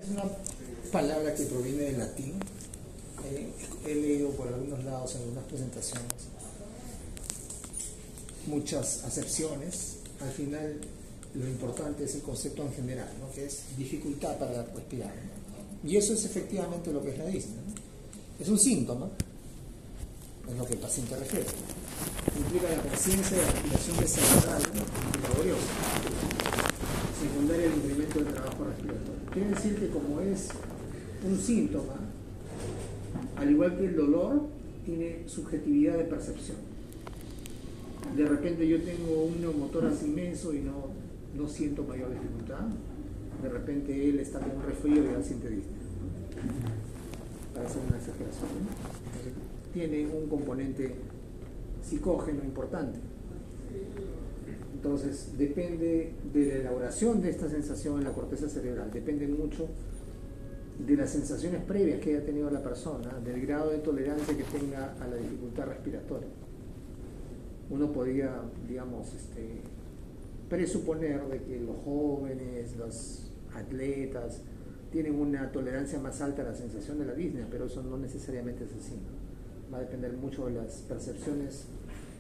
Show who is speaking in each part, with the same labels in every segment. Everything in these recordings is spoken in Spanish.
Speaker 1: Es una palabra que proviene del latín. He leído por algunos lados, en algunas presentaciones, muchas acepciones. Al final, lo importante es el concepto en general, ¿no? Que es dificultad para respirar, ¿no? Y eso es efectivamente lo que es la disnea, ¿no? Es un síntoma, es lo que el paciente refiere. Implica la conciencia de la respiración desagradable y laboriosa, secundaria al incremento del trabajo respiratorio. Quiere decir que como es un síntoma, al igual que el dolor, tiene subjetividad de percepción. De repente yo tengo un neumotórax inmenso y no siento mayor dificultad. De repente él está con un resfrío y ya siente disnea, ¿no? Para hacer una exageración, ¿no? Tiene un componente psicógeno importante. Entonces, depende de la elaboración de esta sensación en la corteza cerebral, depende mucho de las sensaciones previas que haya tenido la persona, del grado de tolerancia que tenga a la dificultad respiratoria. Uno podría, digamos, presuponer de que los jóvenes, los atletas, tienen una tolerancia más alta a la sensación de la disnea, pero eso no necesariamente es así, ¿no? Va a depender mucho de las percepciones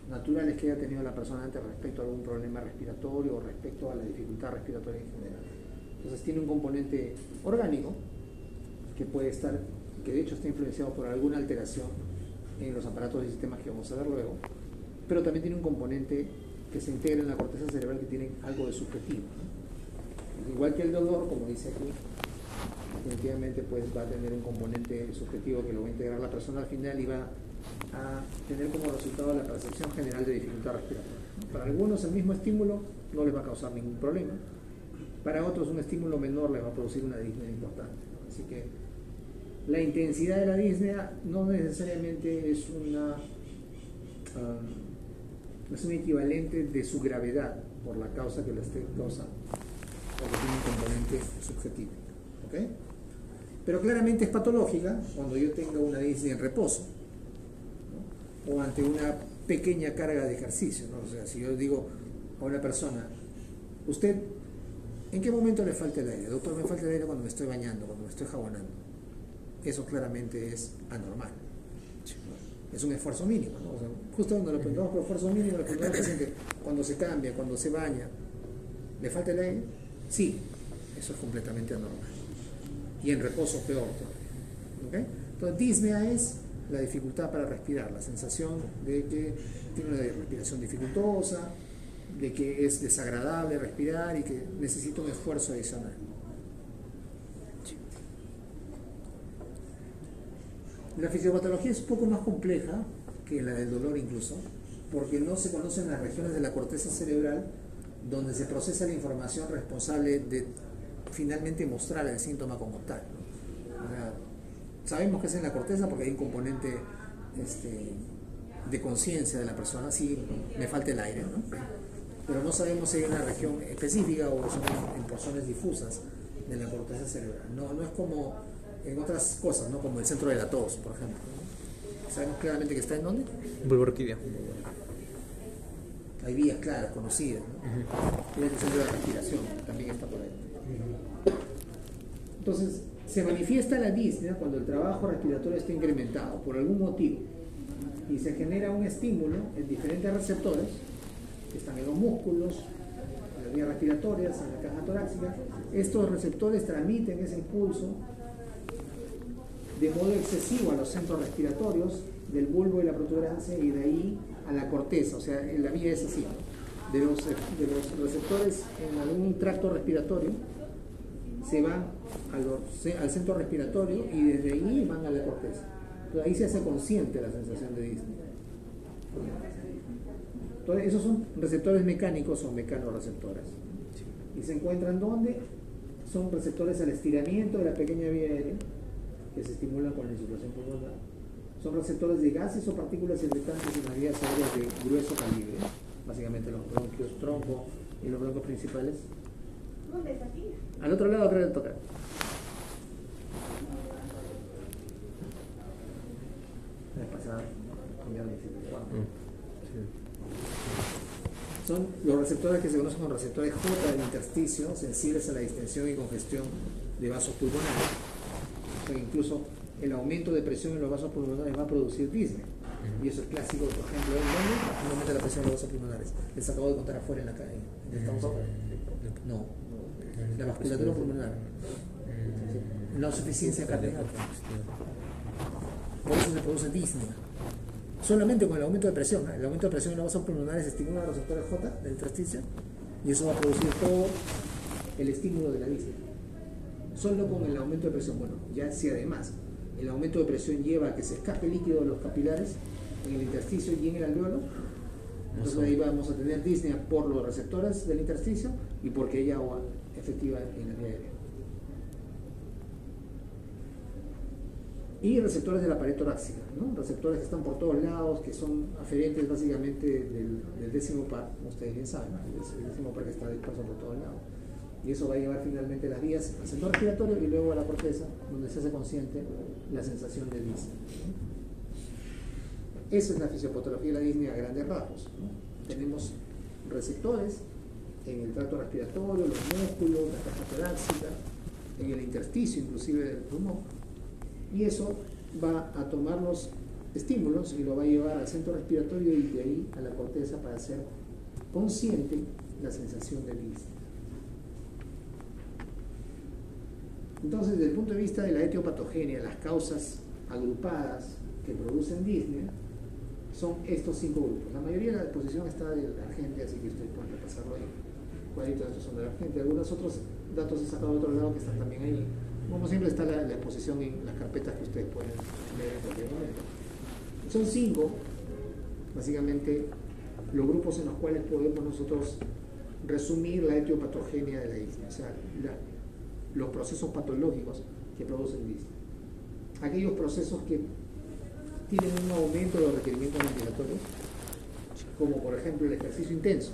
Speaker 1: naturales que haya tenido la persona antes respecto a algún problema respiratorio o respecto a la dificultad respiratoria en general. Entonces tiene un componente orgánico que puede estar, que de hecho está influenciado por alguna alteración en los aparatos y sistemas que vamos a ver luego, pero también tiene un componente que se integra en la corteza cerebral que tiene algo de subjetivo, ¿no? Igual que el dolor, como dice aquí, definitivamente pues va a tener un componente subjetivo que lo va a integrar la persona al final y va a tener como resultado la percepción general de dificultad respiratoria, ¿no? Para algunos el mismo estímulo no les va a causar ningún problema, para otros un estímulo menor les va a producir una disnea importante, ¿no? Así que la intensidad de la disnea no necesariamente es un equivalente de su gravedad por la causa que la esté causando, porque tiene un componente subjetivo, ¿ok? Pero claramente es patológica cuando yo tenga una disnea en reposo, ¿no? O ante una pequeña carga de ejercicio, ¿no? O sea, si yo digo a una persona, ¿usted en qué momento le falta el aire? Doctor, me falta el aire cuando me estoy bañando, cuando me estoy jabonando. Eso claramente es anormal. Es un esfuerzo mínimo, ¿no? O sea, justo cuando le preguntamos por esfuerzo mínimo, le preguntamos al paciente, cuando se cambia, cuando se baña, ¿le falta el aire? Sí, eso es completamente anormal. Y en reposo peor todavía, ¿okay? Entonces disnea es la dificultad para respirar, la sensación de que tiene una respiración dificultosa, de que es desagradable respirar y que necesita un esfuerzo adicional. La fisiopatología es un poco más compleja que la del dolor incluso, porque no se conocen las regiones de la corteza cerebral donde se procesa la información responsable de finalmente mostrar el síntoma como tal, ¿no? O sea, sabemos que es en la corteza porque hay un componente de conciencia de la persona, si me falta el aire, ¿no? Pero no sabemos si hay una región específica o son en porciones difusas de la corteza cerebral. No es como en otras cosas, ¿no? Como el centro de la tos, por ejemplo, ¿no? Sabemos claramente que está en ¿dónde?
Speaker 2: Bulbo orquídea.
Speaker 1: Hay vías claras, conocidas, ¿no? Y el centro de la respiración también está por ahí. Entonces, se manifiesta la disnea cuando el trabajo respiratorio está incrementado por algún motivo y se genera un estímulo en diferentes receptores que están en los músculos, en las vías respiratorias, en la caja torácica. Estos receptores transmiten ese impulso de modo excesivo a los centros respiratorios del bulbo y la protuberancia y de ahí a la corteza, o sea, la vía es así, ¿no? De los receptores en algún tracto respiratorio se van al centro respiratorio y desde ahí van a la corteza. Entonces ahí se hace consciente la sensación de disnea. Entonces esos son receptores mecánicos o mecanoreceptores. ¿Y se encuentran dónde? Son receptores al estiramiento de la pequeña vía aérea que se estimulan con la insuflación pulmonar. Son receptores de gases o partículas irritantes en las vías aéreas de grueso calibre, básicamente los bronquios, tronco y los broncos principales.
Speaker 3: ¿Dónde está aquí?
Speaker 1: Al otro lado, atrás de tocar. La vez pasada cambiaron de cuadro. Son los receptores que se conocen como receptores J del intersticio, sensibles a la distensión y congestión de vasos pulmonares. O sea, incluso el aumento de presión en los vasos pulmonares va a producir disnea. Y eso es clásico, por ejemplo, en donde aumenta la presión en los vasos pulmonares. Les acabo de contar afuera en la calle. ¿Estamos ahora? No, la vasculatura pulmonar. La insuficiencia cardíaca. Por eso se produce disnea. Solamente con el aumento de presión. El aumento de presión en los vasos pulmonares estimula los receptores J del intersticio y eso va a producir todo el estímulo de la disnea. Solo con el aumento de presión. Bueno, ya si además el aumento de presión lleva a que se escape líquido de los capilares en el intersticio y en el alveolo, entonces ahí vamos a tener disnea por los receptores del intersticio y porque hay agua efectiva en la vía aérea. Y receptores de la pared torácica, ¿no? Receptores que están por todos lados, que son aferentes básicamente del décimo par, como ustedes bien saben, ¿no? El décimo par que está disperso por todos lados. Y eso va a llevar finalmente las vías al centro respiratorio y luego a la corteza, donde se hace consciente la sensación de disnea. Esa es la fisiopatología de la disnea a grandes rasgos, ¿no? Tenemos receptores en el tracto respiratorio, los músculos, la caja torácica, en el intersticio inclusive del pulmón. Y eso va a tomar los estímulos y lo va a llevar al centro respiratorio y de ahí a la corteza para hacer consciente la sensación de disnea. Entonces, desde el punto de vista de la etiopatogenia, las causas agrupadas que producen disnea son estos 5 grupos. La mayoría de la exposición está de la gente, así que ustedes pueden repasarlo ahí. Cuadritos de estos son de la gente. Algunos otros datos he sacado de otro lado que están también ahí. Como siempre está la exposición en las carpetas que ustedes pueden leer en cualquier momento. Son 5, básicamente, los grupos en los cuales podemos nosotros resumir la etiopatogenia de la disnea, o sea, los procesos patológicos que producen disnea. Aquellos procesos que tienen un aumento de los requerimientos ventilatorios, como por ejemplo el ejercicio intenso.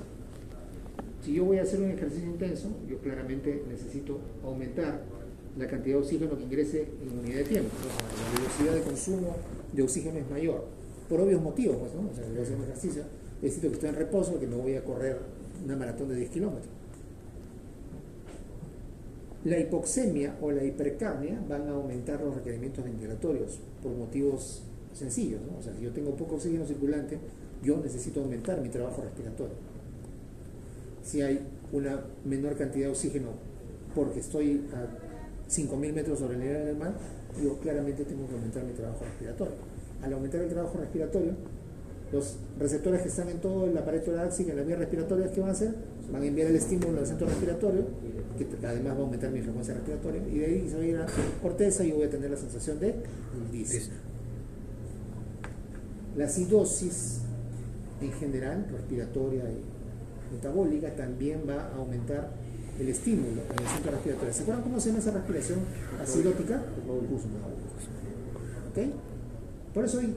Speaker 1: Si yo voy a hacer un ejercicio intenso, yo claramente necesito aumentar la cantidad de oxígeno que ingrese en unidad de tiempo. Entonces, la velocidad de consumo de oxígeno es mayor, por obvios motivos, pues, ¿no? O sea, si voy a hacer un ejercicio, necesito que esté en reposo, que no voy a correr una maratón de 10 kilómetros. La hipoxemia o la hipercapnia van a aumentar los requerimientos ventilatorios por motivos sencillos, ¿no? O sea, si yo tengo poco oxígeno circulante, yo necesito aumentar mi trabajo respiratorio. Si hay una menor cantidad de oxígeno porque estoy a 5.000 metros sobre el nivel del mar, yo claramente tengo que aumentar mi trabajo respiratorio. Al aumentar el trabajo respiratorio, los receptores que están en toda la pared torácica, en las vías respiratorias, ¿qué van a hacer? Van a enviar el estímulo al centro respiratorio, que además va a aumentar mi frecuencia respiratoria, y de ahí se va a ir a la corteza y yo voy a tener la sensación de disnea. La acidosis en general, respiratoria y metabólica, también va a aumentar el estímulo en el centro respiratorio. ¿Se acuerdan cómo se llama esa respiración acidótica? ¿Okay? Por eso hay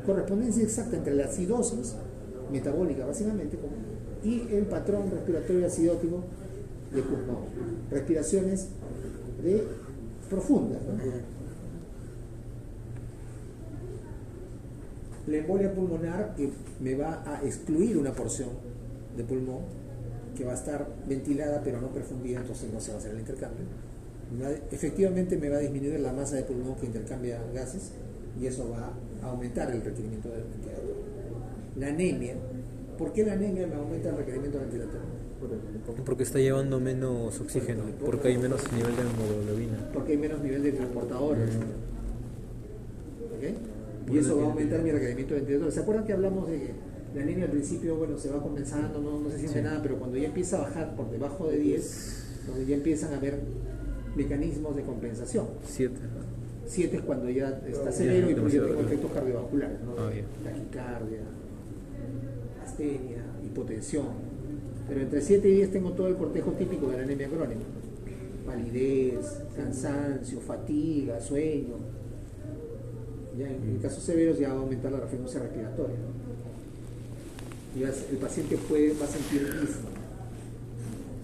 Speaker 1: correspondencia exacta entre la acidosis metabólica, básicamente, y el patrón respiratorio acidótico de Kussmaul. Respiraciones profundas, ¿no? La embolia pulmonar, que me va a excluir una porción de pulmón, que va a estar ventilada pero no perfundida, entonces no se va a hacer el intercambio. Efectivamente me va a disminuir la masa de pulmón que intercambia gases y eso va a aumentar el requerimiento del ventilador. La anemia, ¿por qué la anemia me aumenta el requerimiento del ventilador?
Speaker 2: Porque está llevando menos oxígeno, porque hay menos nivel de hemoglobina.
Speaker 1: Porque hay menos nivel de transportadores. ¿Okay? Y eso va a aumentar mi requerimiento de ventilador. ¿Se acuerdan que hablamos de que la anemia al principio, bueno, se va compensando, no se siente nada, pero cuando ya empieza a bajar por debajo de 10, donde ya empiezan a haber mecanismos de compensación?
Speaker 2: 7.
Speaker 1: 7 es cuando ya está severo y pues yo tengo efectos cardiovasculares, ¿no? Taquicardia, astenia, hipotensión. Pero entre 7 y 10 tengo todo el cortejo típico de la anemia crónica: palidez, cansancio, fatiga, sueño. Ya en casos severos ya va a aumentar la frecuencia respiratoria. Y el paciente va a sentir disnea,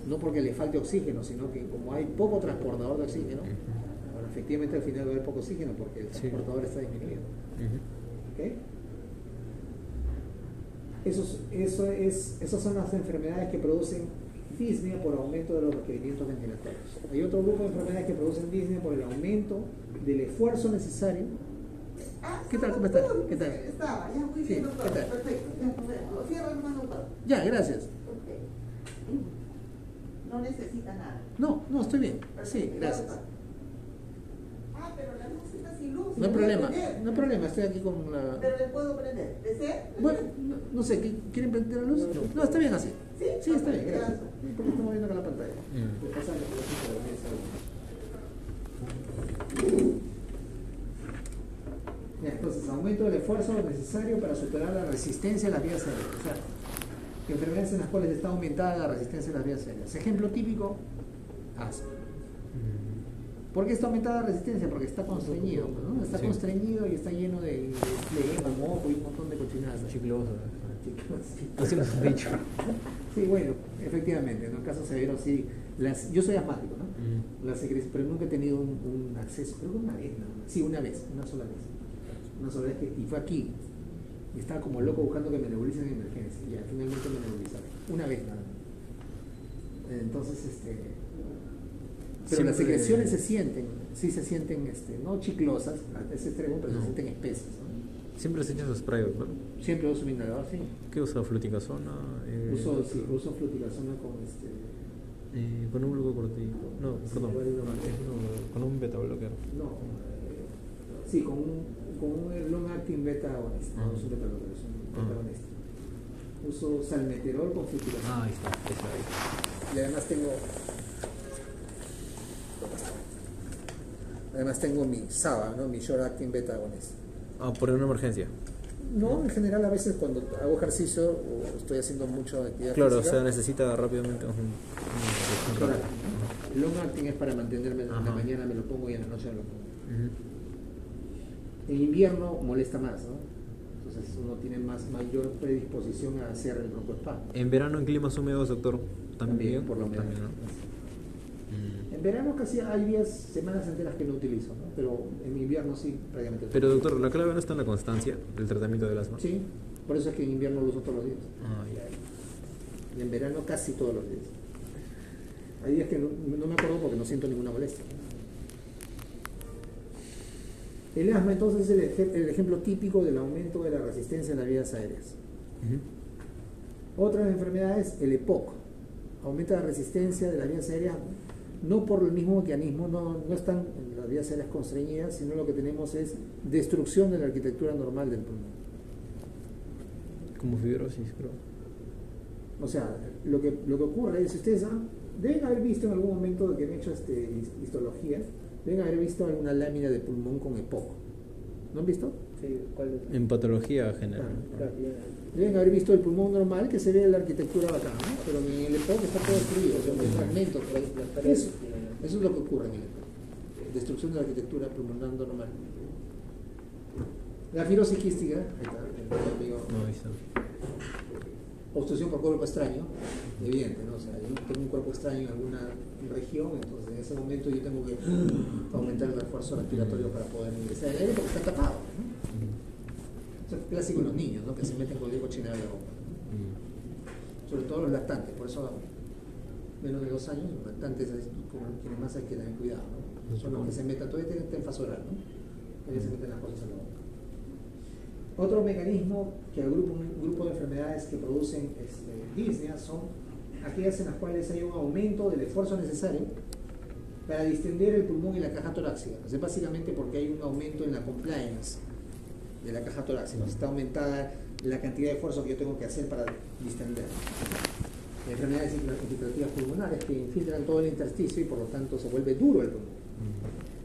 Speaker 1: no porque le falte oxígeno, sino que como hay poco transportador de oxígeno, bueno, efectivamente al final va a haber poco oxígeno porque el transportador está disminuido. ¿Okay? Esas son las enfermedades que producen disnea por aumento de los requerimientos ventilatorios. Hay otro grupo de enfermedades que producen disnea por el aumento del esfuerzo necesario. ¿Qué tal? ¿Cómo estás? ¿Qué tal?
Speaker 4: Estaba, ya muy
Speaker 1: Sí,
Speaker 4: bien, doctor.
Speaker 1: ¿qué tal?
Speaker 4: Perfecto, ya nos vemos. Lo cierro, hermano, doctor.
Speaker 1: Ya, gracias.
Speaker 4: Ok. No necesita nada.
Speaker 1: No, estoy bien. Sí,
Speaker 4: Perfecto,
Speaker 1: gracias.
Speaker 4: doctor. Ah, pero la luz está sin luz.
Speaker 1: No hay
Speaker 4: ¿me puede
Speaker 1: problema,
Speaker 4: prender?
Speaker 1: no hay problema, estoy aquí con la...
Speaker 4: Pero le puedo prender. ¿Desea?
Speaker 1: Bueno, no sé, ¿quieren prender la luz? No, está bien así.
Speaker 4: Sí,
Speaker 1: está bien, gracias.
Speaker 4: gracias.
Speaker 1: Sí, porque estamos viendo acá la pantalla.
Speaker 2: Mm.
Speaker 1: Pues pásale por aquí por la mesa. Ya, entonces, aumento del esfuerzo necesario para superar la resistencia a las vías aéreas. O sea, enfermedades en las cuales está aumentada la resistencia a las vías aéreas. Ejemplo típico, asma. ¿Por qué está aumentada la resistencia? Porque está constreñido, ¿no? Está
Speaker 2: Sí.
Speaker 1: constreñido y está lleno de flema, moco y un montón de cochinadas.
Speaker 2: Chicloso.
Speaker 1: Sí.
Speaker 2: Así nos han dicho.
Speaker 1: Sí, bueno, efectivamente, en el caso severo sí. Yo soy asmático, ¿no? Pero nunca he tenido un acceso, creo que una vez, nada más. Sí, una sola vez. Una sola vez y fue aquí. Y estaba como loco buscando que me nebulicen en emergencia. Y ya, finalmente me nebulizaron. Una vez nada más. Entonces, pero
Speaker 2: Siempre-
Speaker 1: las secreciones se sienten, sí se sienten, no chiclosas, a ese extremo, pero
Speaker 2: No.
Speaker 1: se sienten espesas, ¿no?
Speaker 2: Siempre se echa su spray, doctor.
Speaker 1: Siempre uso mi inhalador, sí.
Speaker 2: ¿Qué usa? ¿Fluticasona?
Speaker 1: Uso fluticasona con
Speaker 2: Con un glucocortico. No,
Speaker 1: Sí,
Speaker 2: perdón.
Speaker 1: bueno, no,
Speaker 2: Con un beta bloqueador.
Speaker 1: sí, con un long acting beta agonista, no es un beta bloqueador, es un beta agonista. Uso salmeterol con fluticasona.
Speaker 2: Ah, ahí está. Esa ahí.
Speaker 1: Y además tengo mi SABA, ¿no? Mi short acting beta agonista.
Speaker 2: Ah, por una emergencia.
Speaker 1: No, en general a veces cuando hago ejercicio o estoy haciendo mucho actividad
Speaker 2: Claro, o
Speaker 1: física,
Speaker 2: sea, necesita rápidamente un
Speaker 1: short acting, ¿no? El long acting es para mantenerme en la
Speaker 2: Ajá.
Speaker 1: mañana me lo pongo y en la noche me lo pongo.
Speaker 2: Ujú.
Speaker 1: En invierno molesta más, ¿no? Entonces uno tiene mayor predisposición a hacer el broncoespasmo.
Speaker 2: En verano en climas húmedos, doctor, también.
Speaker 1: Por lo menos.
Speaker 2: También, ¿no?
Speaker 1: En verano casi hay días, semanas enteras que no utilizo, ¿no? Pero en invierno sí, prácticamente.
Speaker 2: Pero doctor, la clave no está en la constancia del tratamiento del asma.
Speaker 1: Sí, por eso es que en invierno lo uso todos los días.
Speaker 2: Ah, ya.
Speaker 1: Y en verano casi todos los días. Hay días que no me acuerdo porque no siento ninguna molestia. El asma entonces es el ejemplo típico del aumento de la resistencia en las vías aéreas.
Speaker 2: Ujú.
Speaker 1: Otras enfermedades, el EPOC, aumenta la resistencia de las vías aéreas, no por el mismo mecanismo, no están en las vías aéreas constreñidas, sino lo que tenemos es destrucción de la arquitectura normal del pulmón.
Speaker 2: Como fibrosis, creo.
Speaker 1: O sea, lo que ocurre es, ustedes deben haber visto en algún momento que han hecho histología, deben haber visto alguna lámina de pulmón con EPOC. ¿No han visto?
Speaker 5: Sí, ¿cuál es?
Speaker 2: En patología general.
Speaker 5: Claro, ya.
Speaker 1: Deben haber visto el pulmón normal que se ve la arquitectura bacana, ¿no? Pero en el EPOC está todo destruido, son fragmentos por ahí. Eso es lo que ocurre en el EPOC. Destrucción de la arquitectura pulmonar normal. La fibrosis quística, ahí está, amigo.
Speaker 2: No, ahí está.
Speaker 1: Obstrucción por cuerpo extraño, evidente, ¿no? O sea, yo tengo un cuerpo extraño en alguna región, entonces en ese momento yo tengo que aumentar el refuerzo respiratorio para poder ingresar el aire porque está tapado, ¿no? Eso es clásico en los niños, ¿no? Que se meten cualquier cochinada de la boca. Sobre todo los lactantes, por eso menos de 2 años, los lactantes es como quienes más hay que tener cuidado, ¿no? Son los que se metan, todavía tienen fase oral, ¿no? Todavía se meten las cosas en la boca. Otro mecanismo que un grupo de enfermedades que producen disnea son aquellas en las cuales hay un aumento del esfuerzo necesario para distender el pulmón y la caja torácica. Es básicamente porque hay un aumento en la compliance de la caja torácica. Está aumentada la cantidad de esfuerzo que yo tengo que hacer para distender. Enfermedades infiltrativas pulmonares que infiltran todo el intersticio y por lo tanto se vuelve duro el pulmón.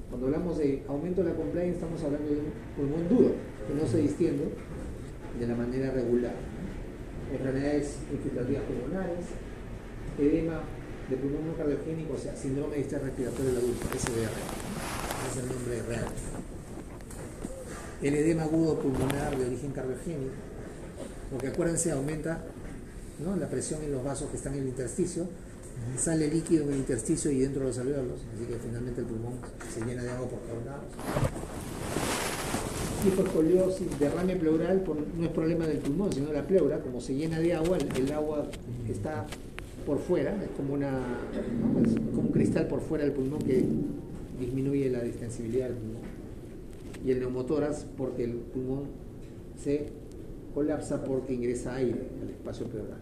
Speaker 1: Cuando hablamos de aumento de la compliance estamos hablando de un pulmón duro que no se distiende de la manera regular. Enfermedades infiltrativas pulmonares, edema de pulmón no cardiogénico, o sea, síndrome de distrés respiratorio del adulto, SDR, ese es el nombre real. El edema agudo pulmonar de origen cardiogénico, porque acuérdense, aumenta, ¿no?, la presión en los vasos que están en el intersticio, sale líquido en el intersticio y dentro de los alvéolos, así que finalmente el pulmón se llena de agua por todos lados. Hiposcoliosis, derrame pleural, no es problema del pulmón, sino de la pleura, como se llena de agua, el agua está por fuera, es como ¿no? Es como un cristal por fuera del pulmón que disminuye la distensibilidad del pulmón. Y el neumotórax porque el pulmón se colapsa porque ingresa aire al espacio pleural.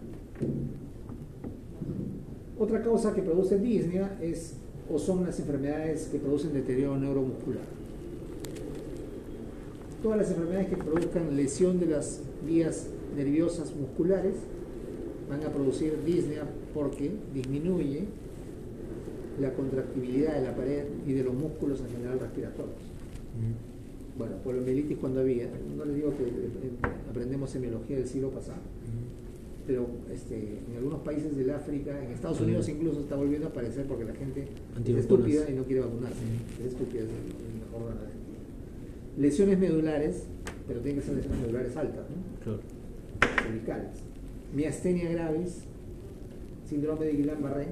Speaker 1: Otra causa que produce disnea o son las enfermedades que producen deterioro neuromuscular. Todas las enfermedades que produzcan lesión de las vías nerviosas musculares van a producir disnea porque disminuye la contractibilidad de la pared y de los músculos en general respiratorios. Bueno, poliomielitis cuando había, no les digo que aprendemos semiología del siglo pasado, pero en algunos países del África, en Estados Unidos incluso está volviendo a aparecer porque la gente es estúpida y no quiere vacunarse. Es estúpida, es el mejor de la gente. Lesiones medulares, pero tienen que ser lesiones medulares altas, ¿no? Claro. Cervicales. Miastenia gravis, síndrome de Guillain-Barré,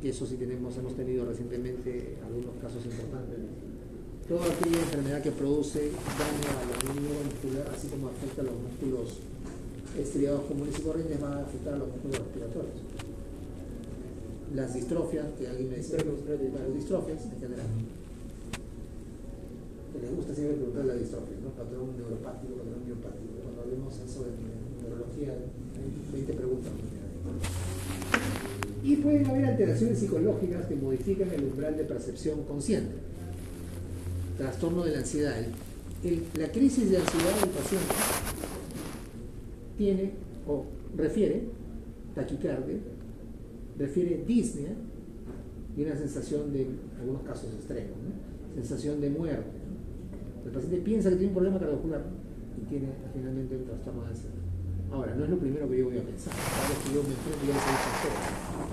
Speaker 1: que eso sí hemos tenido recientemente algunos casos importantes. Toda aquella enfermedad que produce daño a la unión muscular, así como afecta a los músculos estriados comunes y corrientes, va a afectar a los músculos respiratorios. Las distrofias, que alguien me dice, las distrofias en general. Que les gusta siempre preguntar las distrofias, ¿no? Patrón neuropático, patrón miopático. Cuando hablemos eso de neurología, hay 20 preguntas. Y pueden haber alteraciones psicológicas que modifican el umbral de percepción consciente. Trastorno de la ansiedad. La crisis de ansiedad del paciente tiene o refiere taquicardia, refiere disnea y una sensación de, en algunos casos extremos, ¿no? Sensación de muerte, ¿no? El paciente piensa que tiene un problema cardiovascular y tiene finalmente un trastorno de ansiedad. Ahora, no es lo primero que yo voy a pensar. Cada vez que yo me enfrento, ya les he dicho a ustedes.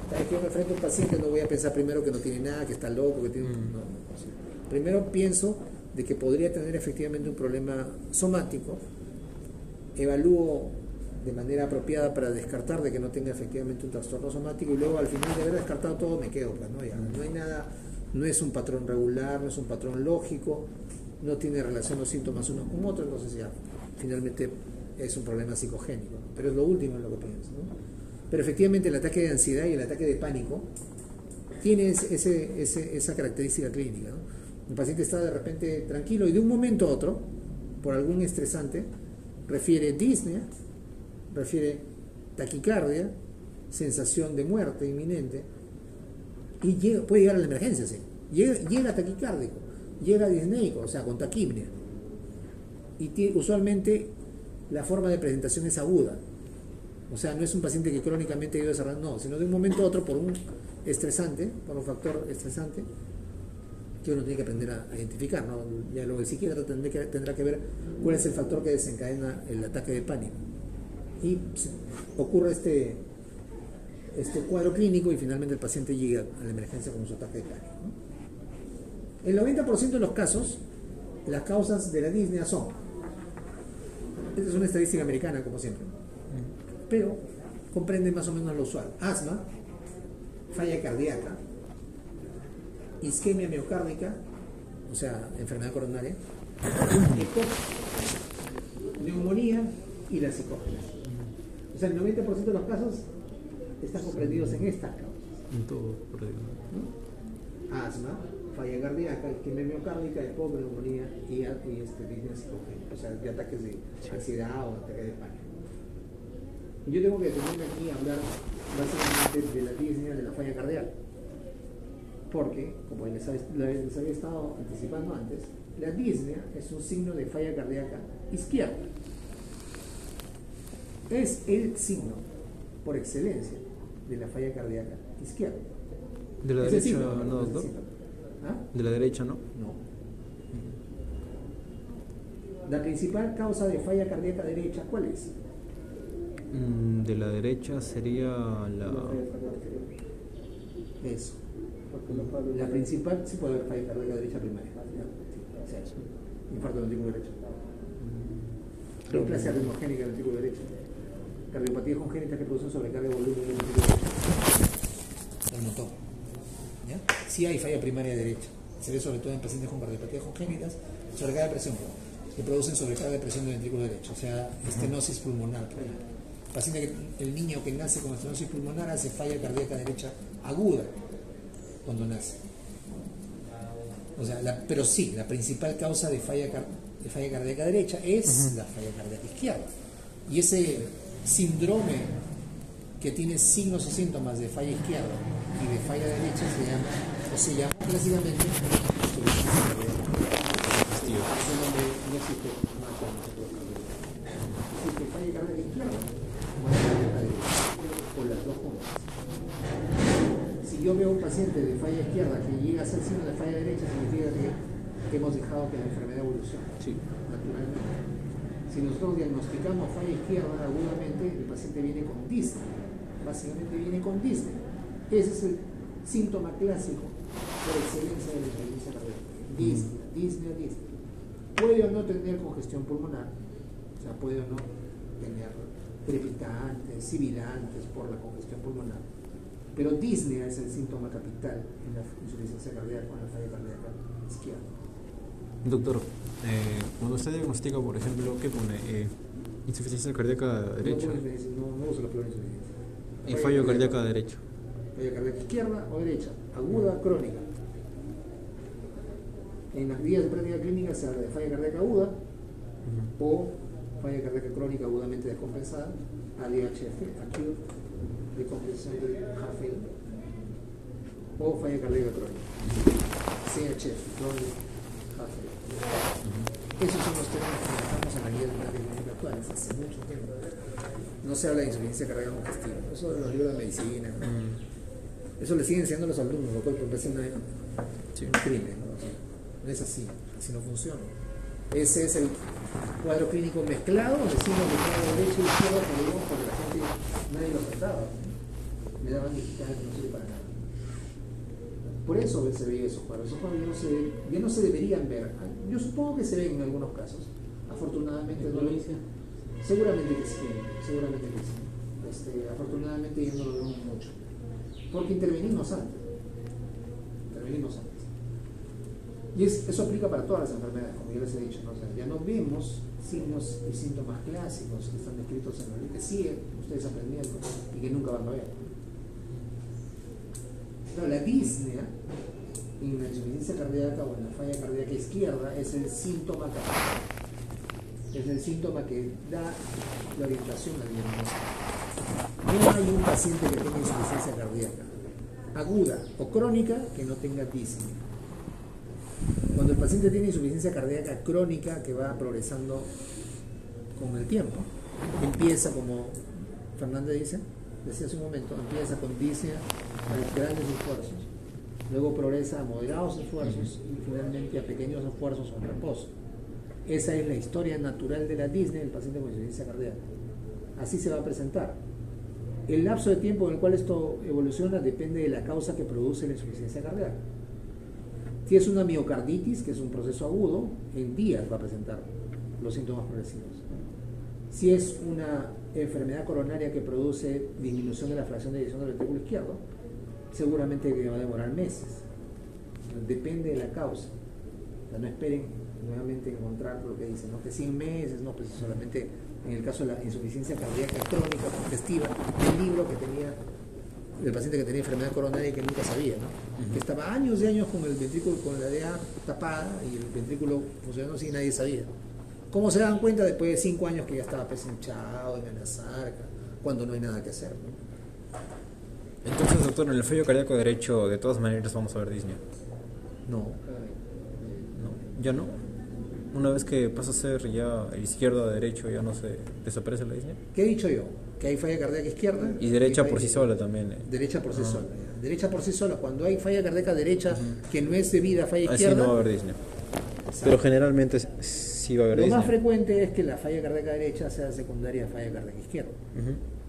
Speaker 1: Cada vez que yo me enfrento a un paciente, no voy a pensar primero que no tiene nada, que está loco, que tiene no. Primero pienso de que podría tener efectivamente un problema somático, evalúo de manera apropiada para descartar de que no tenga efectivamente un trastorno somático y luego al final de haber descartado todo me quedo, pues, ¿no? Ya, no hay nada, no es un patrón regular, no es un patrón lógico, no tiene relación los síntomas unos con otros, entonces ya finalmente es un problema psicogénico, ¿no? Pero es lo último en lo que pienso, ¿no? Pero efectivamente el ataque de ansiedad y el ataque de pánico tiene esa característica clínica, ¿no? El paciente está de repente tranquilo y de un momento a otro, por algún estresante, refiere disnea, refiere taquicardia, sensación de muerte inminente, y puede llegar a la emergencia, ¿sí? Llega taquicárdico, llega disneico, o sea, con taquipnea. Y usualmente la forma de presentación es aguda. O sea, no es un paciente que crónicamente ha ido desarrollando, no, sino de un momento a otro por un estresante, por un factor estresante, que uno tiene que aprender a identificar, ¿no? Ya luego el psiquiatra tendrá que ver cuál es el factor que desencadena el ataque de pánico. Y ocurre este cuadro clínico y finalmente el paciente llega a la emergencia con su ataque de pánico, ¿no? El 90% de los casos, las causas de la disnea son, esta es una estadística americana como siempre, pero comprende más o menos lo usual: asma, falla cardíaca, isquemia miocárdica, o sea, enfermedad coronaria, EPOC, neumonía y la psicógenes. O sea, el 90% de los casos están comprendidos en estas causas.
Speaker 2: En todo, por ahí.
Speaker 1: ¿No? Asma, falla cardíaca, isquemia miocárdica, EPOC, neumonía y disnea psicogénica, o sea, de ataques de ansiedad o ataques de pánico. Y yo tengo que detenerme aquí a hablar básicamente de la disnea de la falla cardíaca. Porque, como les había estado anticipando antes, la disnea es un signo de falla cardíaca izquierda. Es el signo, por excelencia, de la falla cardíaca izquierda.
Speaker 2: ¿De la derecha no, doctor?
Speaker 1: ¿Ah?
Speaker 2: ¿De la derecha no?
Speaker 1: No. La principal causa de falla cardíaca derecha, ¿cuál es?
Speaker 2: De la derecha sería la...
Speaker 1: Eso. La principal, sí puede haber falla cardíaca derecha primaria. Sí, sí. Infarto del ventrículo derecho. Neoplasia ritmogénica del ventrículo derecho. Cardiopatías congénitas que producen sobrecarga de volumen del ventrículo derecho. Lo notó. ¿Ya? Sí hay falla primaria derecha. Se ve sobre todo en pacientes con cardiopatías congénitas, sobrecarga de presión, que producen sobrecarga de presión del ventrículo derecho, o sea, estenosis pulmonar, por ejemplo.
Speaker 5: El niño que nace con estenosis pulmonar hace falla cardíaca derecha aguda cuando nace. O sea, pero sí, la principal causa de falla cardíaca derecha es la falla cardíaca izquierda. Y ese síndrome que tiene signos o síntomas de falla izquierda y de falla derecha se llama clásicamente insuficiencia cardíaca. Ese nombre no existe más que nosotros. Existe falla cardíaca izquierda o falla cardíaca derecha, o las dos juntas. Si yo veo un paciente de falla izquierda que llega a ser signo de falla derecha, significa que hemos dejado que la enfermedad evolucione naturalmente. Si nosotros diagnosticamos falla izquierda agudamente, el paciente viene con disnea. Básicamente viene con disnea. Ese es el síntoma clásico por excelencia de la insuficiencia cardíaca. Disnea. Puede o no tener congestión pulmonar, o sea, puede o no tener crepitantes, sibilantes por la congestión pulmonar, pero disnea es el síntoma capital en la insuficiencia cardíaca con la falla cardíaca izquierda.
Speaker 2: Doctor, cuando usted diagnostica, por ejemplo, ¿qué pone? Insuficiencia cardíaca derecha
Speaker 5: No uso la palabra insuficiencia.
Speaker 2: y fallo cardíaca derecho.
Speaker 5: Falla cardíaca izquierda o derecha, aguda, crónica. En las guías de práctica clínica se habla de falla cardíaca aguda o falla cardíaca crónica agudamente descompensada, ADHF, acute decompensación del heart failure, o falla cardíaca crónica, CHF, chronic heart failure. Esos son los términos que manejamos en la guía de práctica clínica actual, hace mucho tiempo. No se habla de insuficiencia cardíaca congestiva, eso de los libros de medicina. Eso le siguen enseñando a los alumnos, lo cual me parece un crimen, ¿no? No es así no funciona. Ese es el cuadro clínico mezclado, decimos de cada derecha y izquierda, como digo, porque la gente nadie lo trataba. Le daban digital que no sirve para nada. Por eso se veía esos cuadros. Esos cuadros ya no se deberían ver. Yo supongo que se ven en algunos casos. Afortunadamente no lo hice. Seguramente que sí. Afortunadamente ya no lo vemos mucho. Porque intervenimos antes. Y eso aplica para todas las enfermedades, como ya les he dicho, ¿no? O sea, ya no vemos signos y síntomas clásicos que están descritos en la ley, que siguen ustedes aprendiendo y que nunca van a ver. No, la disnea en la insuficiencia cardíaca o en la falla cardíaca izquierda es el síntoma capital. Es el síntoma que da la orientación al diagnóstico. No hay un paciente que tenga insuficiencia cardíaca aguda o crónica que no tenga disnea. Cuando el paciente tiene insuficiencia cardíaca crónica que va progresando con el tiempo, empieza, como Fernanda decía hace un momento, empieza con disnea a grandes esfuerzos, luego progresa a moderados esfuerzos y finalmente a pequeños esfuerzos o reposo. Esa es la historia natural de la disnea del paciente con insuficiencia cardíaca. Así se va a presentar. El lapso de tiempo en el cual esto evoluciona depende de la causa que produce la insuficiencia cardíaca. Si es una miocarditis, que es un proceso agudo, en días va a presentar los síntomas progresivos. Si es una enfermedad coronaria que produce disminución de la fracción de eyección del ventrículo izquierdo, seguramente que va a demorar meses. Depende de la causa. O sea, no esperen nuevamente encontrar lo que dicen, ¿no? Que 100 meses, no, pues solamente en el caso de la insuficiencia cardíaca crónica congestiva, el libro que tenía el paciente que tenía enfermedad coronaria y que nunca sabía, ¿no? Que estaba años y años con el ventrículo, con la DA tapada y el ventrículo funcionando así y nadie sabía. ¿Cómo se dan cuenta? Después de 5 años que ya estaba hinchado, en la sarca, cuando no hay nada que hacer, ¿no?
Speaker 2: Entonces, doctor, en el fallo cardíaco derecho, de todas maneras vamos a ver disnea.
Speaker 5: No.
Speaker 2: ¿Ya no? Una vez que pasa a ser ya izquierdo a derecho, ya no se desaparece la disnea.
Speaker 5: ¿Qué he dicho yo? Que hay falla cardíaca izquierda.
Speaker 2: Y derecha por sí sola también.
Speaker 5: Derecha por sí sola. Derecha por sí sola. Cuando hay falla cardíaca derecha que no es debida a falla izquierda.
Speaker 2: Así no va a haber disnea. Pero generalmente sí va a haber disnea.
Speaker 5: Lo más frecuente es que la falla cardíaca derecha sea secundaria a falla cardíaca izquierda.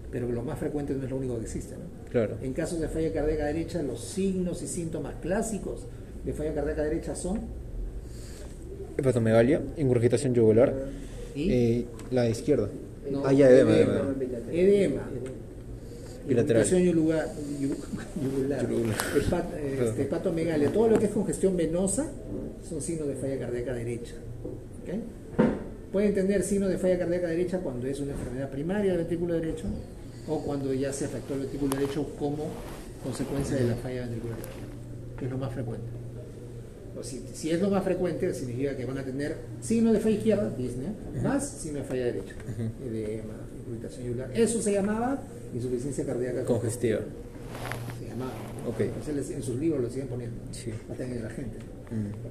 Speaker 5: Pero lo más frecuente no es lo único que existe, ¿no?
Speaker 2: Claro.
Speaker 5: En casos de falla cardíaca derecha, los signos y síntomas clásicos de falla cardíaca derecha son
Speaker 2: hepatomegalia, ingurgitación yugular
Speaker 5: y
Speaker 2: la izquierda.
Speaker 5: no,
Speaker 2: Edema.
Speaker 5: Bilateral. Yugular. Hepatomegalia. Todo lo que es congestión venosa son signos de falla cardíaca derecha. ¿Okay?
Speaker 1: Pueden tener signos de falla cardíaca derecha cuando es una enfermedad primaria del ventrículo derecho o cuando ya se afectó el ventrículo derecho como consecuencia de la falla ventricular izquierda, que es lo más frecuente. O si es lo más frecuente, significa que van a tener signos de falla izquierda, disnea, más signos de falla derecha, edema, irritación yugular. Eso se llamaba insuficiencia cardíaca
Speaker 2: Congestiva.
Speaker 1: Se llamaba.
Speaker 2: Ok.
Speaker 1: Entonces, en sus libros lo siguen poniendo.
Speaker 2: Sí.
Speaker 1: Hasta en la gente.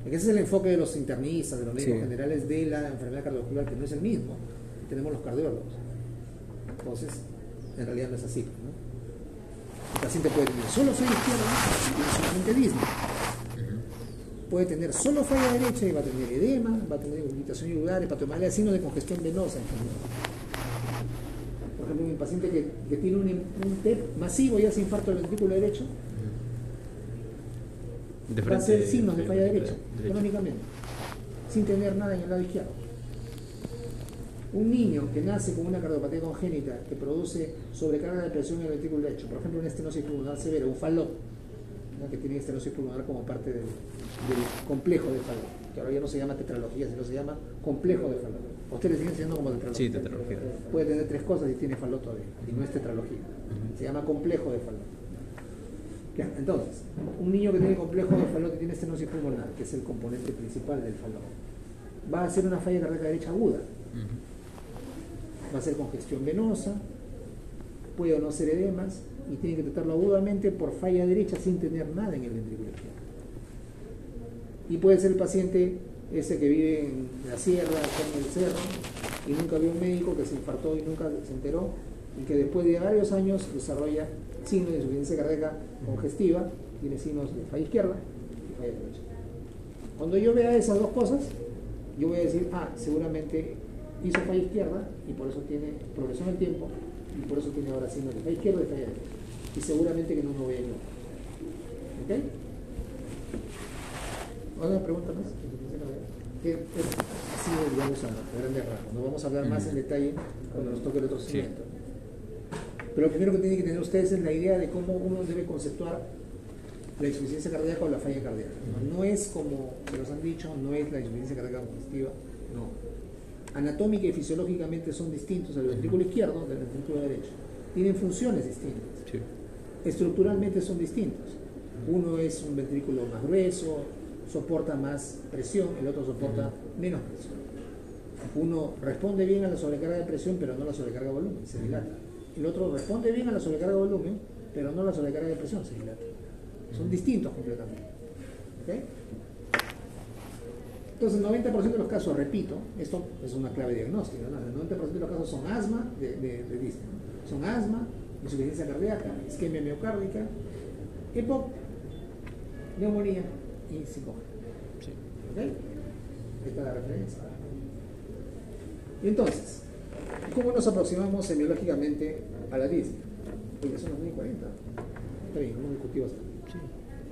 Speaker 1: Porque ese es el enfoque de los internistas, de los médicos
Speaker 2: Sí.
Speaker 1: generales de la enfermedad cardiovascular, que no es el mismo. Tenemos los cardiólogos. Entonces, en realidad no es así, ¿no? El paciente puede tener solo falla izquierda y tiene solamente disnea. Puede tener solo falla derecha y va a tener edema, va a tener irritación yugular, hepatomegalia, signos de congestión venosa en general. Por ejemplo, un paciente que tiene un TEP masivo y hace infarto del ventrículo derecho, va a hacer signos de falla derecha, crónicamente, sin tener nada en el lado izquierdo. Un niño que nace con una cardiopatía congénita que produce sobrecarga de presión en el ventrículo derecho, por ejemplo, una estenosis pulmonar severa, un Fallot, ¿no? Que tiene estenosis pulmonar como parte del complejo de Fallot, que ahora ya no se llama tetralogía, sino se llama complejo de Fallot. ¿A ustedes le siguen enseñando como tetralogía?
Speaker 2: Sí, tetralogía.
Speaker 1: Puede tener tres cosas y tiene Fallot todavía, y no es tetralogía. Se llama complejo de Fallot. Ya, entonces, un niño que tiene complejo de Fallot y tiene estenosis pulmonar, que es el componente principal del Fallot, va a hacer una falla cardíaca derecha aguda. Va a ser congestión venosa, puede o no ser edemas, y tiene que tratarlo agudamente por falla derecha sin tener nada en el ventrículo izquierdo. Y puede ser el paciente ese que vive en la sierra, en el cerro, y nunca vio un médico, que se infartó y nunca se enteró, y que después de varios años desarrolla signos de insuficiencia cardíaca congestiva, tiene signos de falla izquierda y falla derecha. Cuando yo vea esas dos cosas, yo voy a decir, seguramente hizo falla izquierda y por eso tiene progresión en el tiempo y por eso tiene ahora signos de falla izquierda y falla derecha. Y seguramente que no me voy a equivocar. ¿Ok? ¿Otra pregunta más? Que así, digamos, a grandes rasgos. No vamos a hablar más en detalle cuando nos toque el otro segmento. Pero lo primero que tienen que tener ustedes es la idea de cómo uno debe conceptuar la insuficiencia cardíaca o la falla cardíaca. No es como se los han dicho, no es la insuficiencia cardíaca congestiva, no. Anatómica y fisiológicamente son distintos el ventrículo izquierdo del ventrículo derecho. Tienen funciones distintas.
Speaker 2: Sí.
Speaker 1: Estructuralmente son distintos. Uno es un ventrículo más grueso, soporta más presión, el otro soporta menos presión. Uno responde bien a la sobrecarga de presión, pero no a la sobrecarga de volumen, se dilata. El otro responde bien a la sobrecarga de volumen, pero no a la sobrecarga de presión, se dilata. Son distintos completamente. ¿Okay? Entonces, el 90% de los casos, repito, esto es una clave diagnóstica, ¿no? El 90% de los casos son asma de disnea, ¿no? Son asma, insuficiencia cardíaca, isquemia miocárdica, EPOC, neumonía y psicógeno.
Speaker 2: Sí.
Speaker 1: ¿Okay? Esta es la referencia. Y entonces, ¿cómo nos aproximamos semiológicamente a la disnea? Oye, son las 9:40. Está bien, hemos discutido bastante.
Speaker 2: Sí.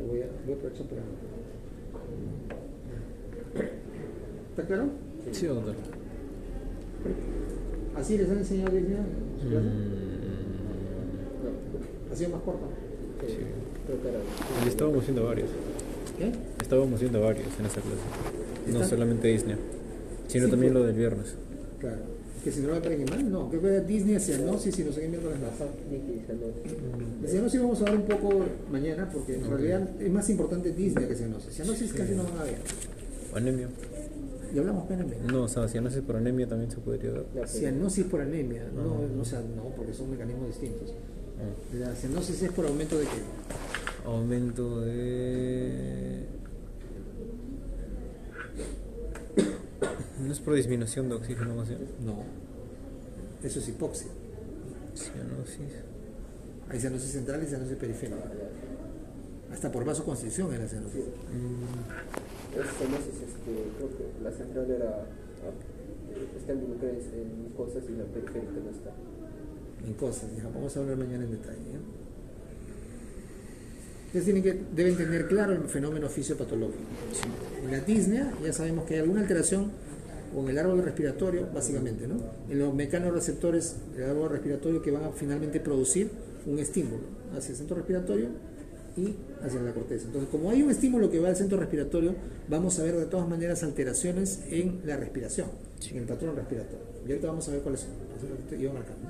Speaker 1: Voy a aprovechar para... ¿Está claro?
Speaker 2: Sí, doctor.
Speaker 1: ¿Así les han enseñado disnea en su clase? No. ¿Ha sido más corto?
Speaker 2: Sí.
Speaker 1: Creo que era...
Speaker 2: Y estábamos haciendo varios.
Speaker 1: ¿Qué?
Speaker 2: Estábamos haciendo varios en esa clase. No
Speaker 1: ¿Está?
Speaker 2: solamente Disney, sino
Speaker 1: Sí,
Speaker 2: también
Speaker 1: pues.
Speaker 2: lo del viernes.
Speaker 1: Claro. Que si no me peguen mal, no. Creo que era Disney, cianosis y no sé qué miércoles más. De cianosis vamos a hablar un poco mañana, porque en realidad es más importante Disney que cianosis. Cianosis casi no van a ver.
Speaker 2: Anemia.
Speaker 1: Y hablamos plenamente.
Speaker 2: No, o sea, cianosis por anemia también se podría dar.
Speaker 1: Cianosis por anemia, no, o sea, no, porque son mecanismos distintos. La cianosis es por aumento de qué?
Speaker 2: Aumento de... ¿No es por disminución de oxígeno más bien?
Speaker 1: No, eso es hipoxia.
Speaker 2: Cianosis.
Speaker 1: Hay cianosis central y cianosis periférica. Hasta por vasoconstricción en la cianosis.
Speaker 6: Esa cianosis, creo que la central está involucrada en mucosas y la periférica no está.
Speaker 1: En cosas, ya, vamos a hablar mañana en detalle. ¿Ya? Entonces deben tener claro el fenómeno fisiopatológico. En la disnea ya sabemos que hay alguna alteración o en el árbol respiratorio, básicamente, ¿no? En los mecanorreceptores del árbol respiratorio que van a finalmente producir un estímulo hacia el centro respiratorio y hacia la corteza. Entonces, como hay un estímulo que va al centro respiratorio, vamos a ver de todas maneras alteraciones en la respiración, en el patrón respiratorio. Y ahorita vamos a ver cuáles son. Eso es lo que yo marcando.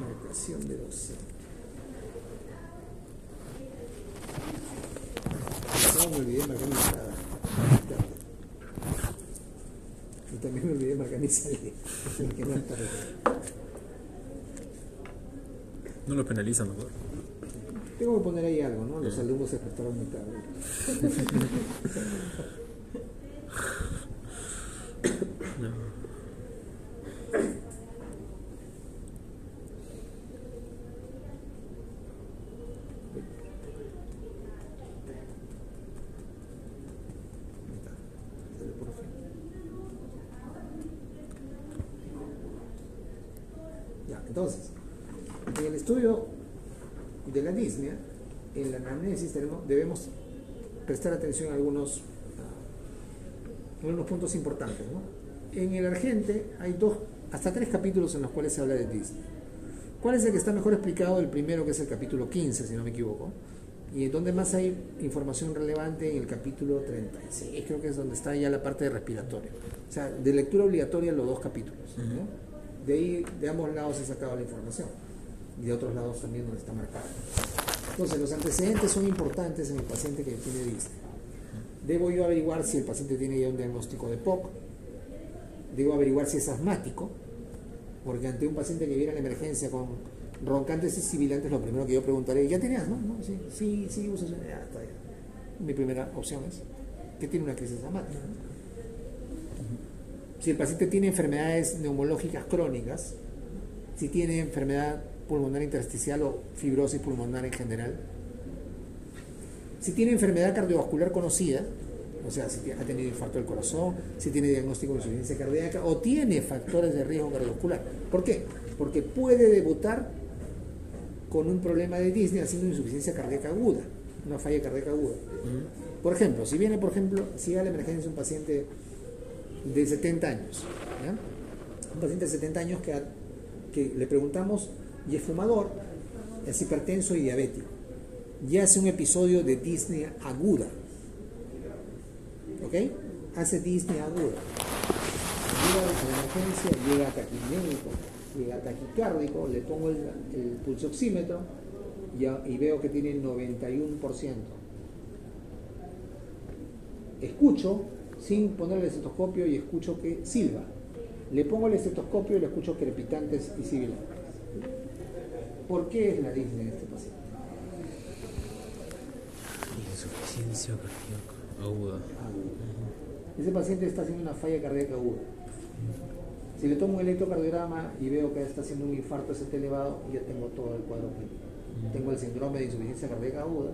Speaker 1: Marcación de 12. No, me olvidé de marcar mi entrada. Y también me olvidé de marcar mi salida. Que no está
Speaker 2: No lo penalizan, mejor.
Speaker 1: Tengo que poner ahí algo, ¿no? Los alumnos se portaron muy tarde.
Speaker 2: No.
Speaker 1: Ahí está. Sale por fin. Ya, entonces, en el estudio de la disnea, en la anamnesis debemos prestar atención a algunos puntos importantes, ¿no? En el Argente hay hasta 3 capítulos en los cuales se habla de disnea. ¿Cuál es el que está mejor explicado? El primero, que es el capítulo 15, si no me equivoco, y donde más hay información relevante en el capítulo 36, creo que es donde está ya la parte de respiratorio. O sea, de lectura obligatoria los 2 capítulos, ¿no? De ahí, de ambos lados he sacado la información, y de otros lados también donde está marcado. Entonces, los antecedentes son importantes en el paciente que tiene disnea. Debo yo averiguar si el paciente tiene ya un diagnóstico de POC, debo averiguar si es asmático, porque ante un paciente que viene a la emergencia con roncantes y sibilantes, lo primero que yo preguntaré, ¿ya tenías, no? ¿No? Sí, usas, ya está bien. Mi primera opción es que tiene una crisis asmática, ¿no? Si el paciente tiene enfermedades neumológicas crónicas, si tiene enfermedad pulmonar intersticial o fibrosis pulmonar en general, si tiene enfermedad cardiovascular conocida, o sea, si ha tenido infarto del corazón, si tiene diagnóstico de insuficiencia cardíaca o tiene factores de riesgo cardiovascular. ¿Por qué? Porque puede debutar con un problema de disnea haciendo insuficiencia cardíaca aguda, una falla cardíaca aguda. Por ejemplo, si viene, si llega a la emergencia un paciente de 70 años, ¿ya? Un paciente de 70 años que le preguntamos, y es fumador, es hipertenso y diabético, y hace un episodio de disnea aguda, ¿ok? Hace disnea aguda, llega a la emergencia, llega taquipnéico, llega taquicárdico, le pongo el pulsoxímetro y veo que tiene 91%. Escucho sin ponerle el estetoscopio y escucho que silba. Le pongo el estetoscopio y le escucho crepitantes y sibilantes. ¿Por qué es la disnea en este paciente?
Speaker 2: Insuficiencia cardíaca aguda.
Speaker 1: Ese paciente está haciendo una falla cardíaca aguda. Si le tomo un electrocardiograma y veo que está haciendo un infarto ST elevado, ya tengo todo el cuadro clínico. Tengo el síndrome de insuficiencia cardíaca aguda,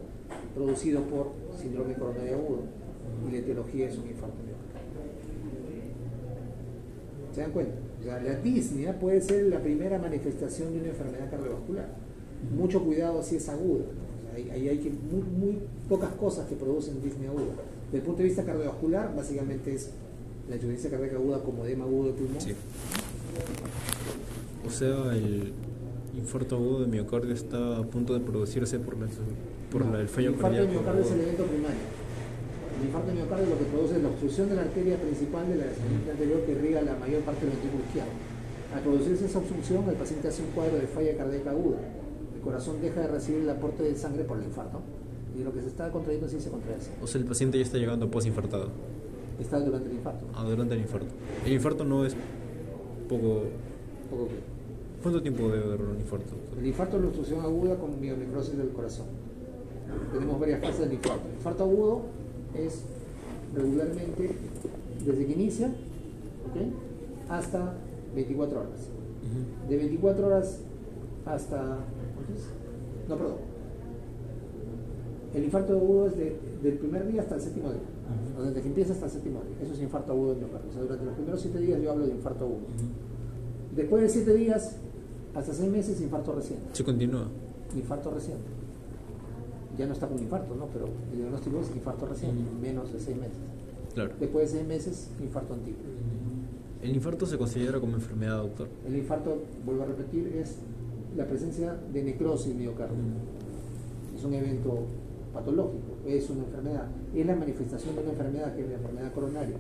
Speaker 1: producido por síndrome coronario agudo, y la etiología es un infarto miocardio. ¿Se dan cuenta? O sea, la disnea puede ser la primera manifestación de una enfermedad cardiovascular. Mucho cuidado si es aguda, ¿no? O sea, ahí hay muy pocas cosas que producen disnea aguda. Desde el punto de vista cardiovascular, básicamente es la insuficiencia cardíaca aguda como edema agudo de pulmón.
Speaker 2: Sí. O sea, el infarto agudo de miocardio está a punto de producirse por el fallo cardíaco.
Speaker 1: El infarto de miocardio es el evento primario. El infarto de miocardio lo que produce es la obstrucción de la arteria principal de la espinita anterior que irriga la mayor parte del ventrículo izquierdo. Al producirse esa obstrucción, el paciente hace un cuadro de falla cardíaca aguda. El corazón deja de recibir el aporte de sangre por el infarto. Y lo que se está contrayendo sí se contrae así.
Speaker 2: O sea, el paciente ya está llegando post-infartado.
Speaker 1: Está durante el infarto.
Speaker 2: Durante el infarto. El infarto no es poco...
Speaker 1: Poco que.
Speaker 2: ¿Cuánto tiempo debe durar un infarto?
Speaker 1: El infarto es la obstrucción aguda con mionecrosis del corazón. Tenemos varias fases del infarto. El infarto agudo es regularmente desde que inicia, ¿okay?, hasta 24 horas. De 24 horas hasta... ¿cuántos? No, perdón. El infarto agudo es del primer día hasta el séptimo día. O sea, desde que empieza hasta el séptimo día. Eso es infarto agudo del miocardio. O sea, durante los primeros 7 días yo hablo de infarto agudo. Después de 7 días, hasta 6 meses, infarto reciente.
Speaker 2: Se continúa.
Speaker 1: Infarto reciente. Ya no está con infarto, ¿no? Pero el diagnóstico es infarto reciente, menos de 6 meses.
Speaker 2: Claro.
Speaker 1: Después de 6 meses, infarto antiguo.
Speaker 2: ¿El infarto se considera como enfermedad, doctor?
Speaker 1: El infarto, vuelvo a repetir, es la presencia de necrosis miocardio. Es un evento patológico, es una enfermedad, es la manifestación de una enfermedad que es la enfermedad coronaria.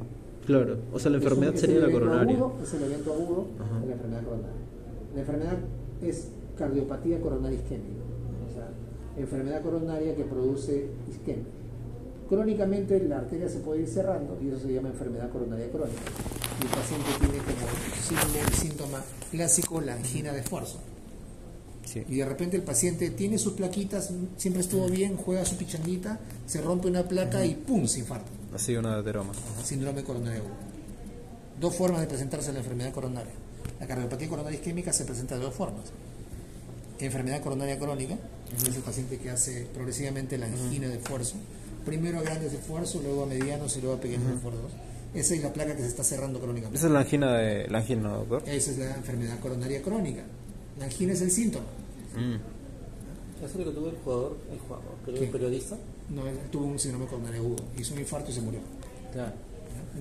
Speaker 2: Claro, o sea, la enfermedad
Speaker 1: Es
Speaker 2: sería
Speaker 1: el
Speaker 2: la
Speaker 1: evento
Speaker 2: coronaria.
Speaker 1: agudo, es el evento agudo
Speaker 2: Ajá.
Speaker 1: de la enfermedad coronaria. La enfermedad es cardiopatía coronaria isquémica, o sea, enfermedad coronaria que produce isquemia. Crónicamente la arteria se puede ir cerrando y eso se llama enfermedad coronaria crónica. Y el paciente tiene como el síntoma clásico la angina de esfuerzo.
Speaker 2: Sí.
Speaker 1: Y de repente el paciente tiene sus plaquitas, siempre estuvo bien, juega su pichanguita, se rompe una placa y ¡pum! Se infarta.
Speaker 2: Así una ateroma.
Speaker 1: Síndrome coronario agudo. Dos formas de presentarse la enfermedad coronaria. La cardiopatía coronaria isquémica se presenta de dos formas. Enfermedad coronaria crónica, es el paciente que hace progresivamente la angina de esfuerzo, primero a grandes esfuerzos, luego a medianos y luego a pequeños esfuerzos. Esa es la placa que se está cerrando crónicamente.
Speaker 2: Esa es la angina, doctor.
Speaker 1: Esa es la enfermedad coronaria crónica. La angina es el síntoma.
Speaker 7: ¿Eso es lo que tuvo el jugador, creo,
Speaker 1: ¿Qué?
Speaker 7: el periodista?
Speaker 1: No, él tuvo un síndrome coronario agudo, hizo un infarto y se murió.
Speaker 7: Claro.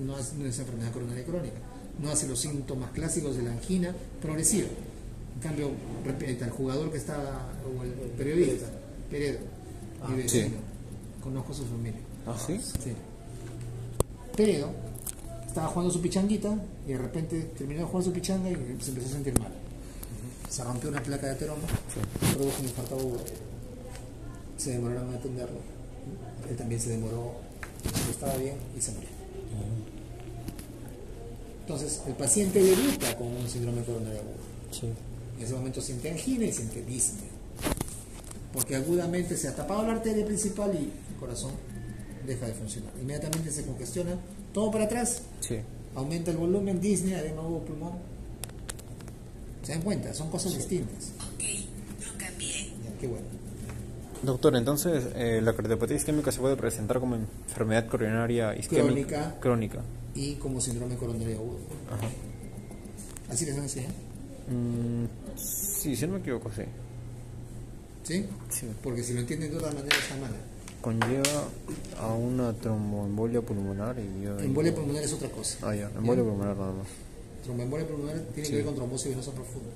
Speaker 1: No es enfermedad coronaria crónica, no hace los síntomas clásicos de la angina progresiva. En cambio, repite, el jugador que estaba, o el periodista, Peredo, mi vecino,
Speaker 2: sí.
Speaker 1: conozco a su familia.
Speaker 2: ¿Ah, sí?
Speaker 1: Sí. Peredo estaba jugando su pichanguita y de repente terminó de jugar su pichanga y se empezó a sentir mal. Se rompió una placa de ateroma, produjo un infarto agudo. Se demoraron en atenderlo. Él también se demoró, pero estaba bien y se murió. Entonces, el paciente debuta con un síndrome coronario agudo.
Speaker 2: Sí.
Speaker 1: En ese momento siente angina y siente disnea. Porque agudamente se ha tapado la arteria principal y el corazón deja de funcionar. Inmediatamente se congestiona todo para atrás,
Speaker 2: Sí.
Speaker 1: aumenta el volumen, disnea, edema agudo pulmón. ¿Se dan cuenta? Son cosas distintas.
Speaker 4: Ok, lo cambié.
Speaker 1: Ya, qué bueno.
Speaker 2: Doctor, entonces la cardiopatía isquémica se puede presentar como enfermedad coronaria isquémica crónica.
Speaker 1: Y como síndrome coronario agudo.
Speaker 2: Ajá.
Speaker 1: ¿Así les decía?
Speaker 2: Sí, si no me equivoco, sí.
Speaker 1: ¿Sí?
Speaker 2: Sí.
Speaker 1: Porque si lo entienden de otra manera está mal.
Speaker 2: Conlleva a una tromboembolia pulmonar y yo...
Speaker 1: Embolia pulmonar es otra cosa.
Speaker 2: Ah, ya, embolia pulmonar nada más.
Speaker 1: Tromboembolia pulmonar tiene
Speaker 2: Sí.
Speaker 1: que ver con trombosis venosa profunda.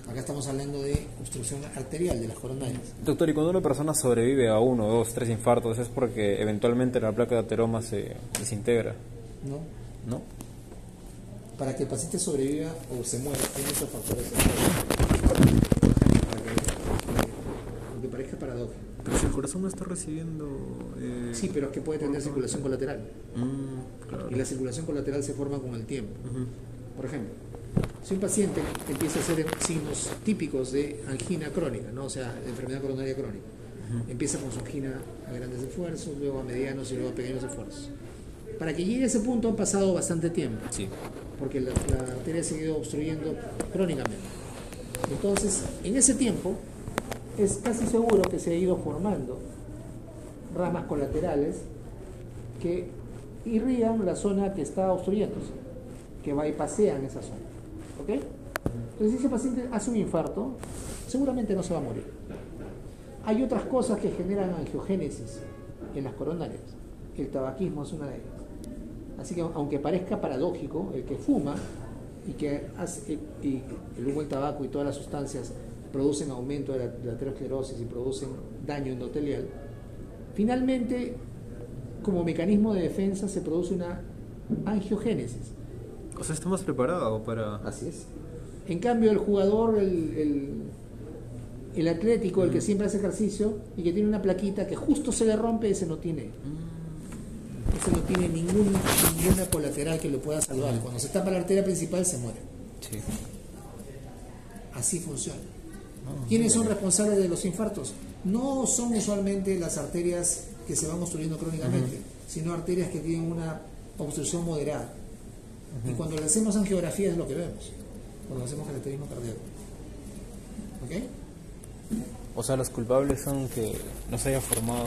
Speaker 1: Acá estamos hablando de obstrucción arterial de las coronarias.
Speaker 2: Doctor, y cuando una persona sobrevive a 1, 2, 3 infartos, es porque eventualmente la placa de ateroma se desintegra,
Speaker 1: ¿No?
Speaker 2: ¿no?
Speaker 1: Para que el paciente sobreviva o se muera, hay muchos factores. Aunque parezca paradójico.
Speaker 2: Pero si el corazón no está recibiendo...
Speaker 1: Sí, pero es que puede tener circulación colateral.
Speaker 2: claro.
Speaker 1: Y la circulación colateral se forma con el tiempo.
Speaker 2: Ujú.
Speaker 1: Por ejemplo, si un paciente empieza a hacer signos típicos de angina crónica, ¿no? O sea, de enfermedad coronaria crónica, empieza con su angina a grandes esfuerzos, luego a medianos y luego a pequeños esfuerzos. Para que llegue a ese punto han pasado bastante tiempo,
Speaker 2: Sí.
Speaker 1: porque la arteria ha seguido obstruyendo crónicamente. Entonces, en ese tiempo, es casi seguro que se ha ido formando ramas colaterales que irrigan la zona que está obstruyéndose, que bypasean esa zona. ¿Ok? Entonces, si ese paciente hace un infarto, seguramente no se va a morir. Hay otras cosas que generan angiogénesis en las coronarias. El tabaquismo es una de ellas. Así que, aunque parezca paradójico, el que fuma y que hace, y el humo del tabaco y todas las sustancias producen aumento de la aterosclerosis y producen daño endotelial, finalmente, como mecanismo de defensa, se produce una angiogénesis.
Speaker 2: O sea, está más preparado para...
Speaker 1: Así es. En cambio, el jugador, el atlético, el que siempre hace ejercicio y que tiene una plaquita que justo se le rompe, ese no tiene ninguna colateral que lo pueda salvar. Cuando se tapa la arteria principal se muere.
Speaker 2: Sí.
Speaker 1: Así funciona. ¿Quiénes son responsables de los infartos? No son usualmente las arterias que se van obstruyendo crónicamente, sino arterias que tienen una obstrucción moderada. Y cuando le hacemos angiografía es lo que vemos, cuando hacemos caracterismo cardíaco. ¿Ok?
Speaker 2: O sea, los culpables son que no se haya formado...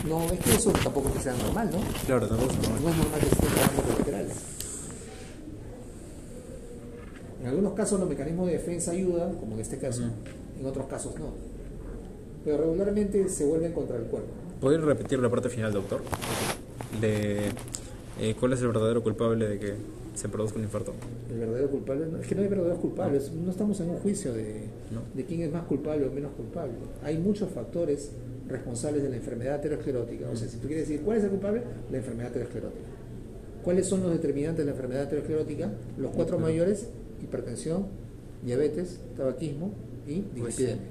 Speaker 1: No, es que eso tampoco es que sea normal, ¿no?
Speaker 2: Claro, tampoco
Speaker 1: No es normal que se estén trabajando colaterales. En algunos casos los mecanismos de defensa ayudan, como en este caso, en otros casos no. Pero regularmente se vuelven contra el cuerpo.
Speaker 2: ¿Podría repetir la parte final, doctor? De cuál es el verdadero culpable de que se produzca un infarto.
Speaker 1: El verdadero culpable, es que no hay verdaderos culpables, no estamos en un juicio de quién es más culpable o menos culpable. Hay muchos factores responsables de la enfermedad aterosclerótica. O sea, si tú quieres decir cuál es el culpable, la enfermedad aterosclerótica. ¿Cuáles son los determinantes de la enfermedad aterosclerótica? Los 4 mayores: hipertensión, diabetes, tabaquismo y dislipidemia.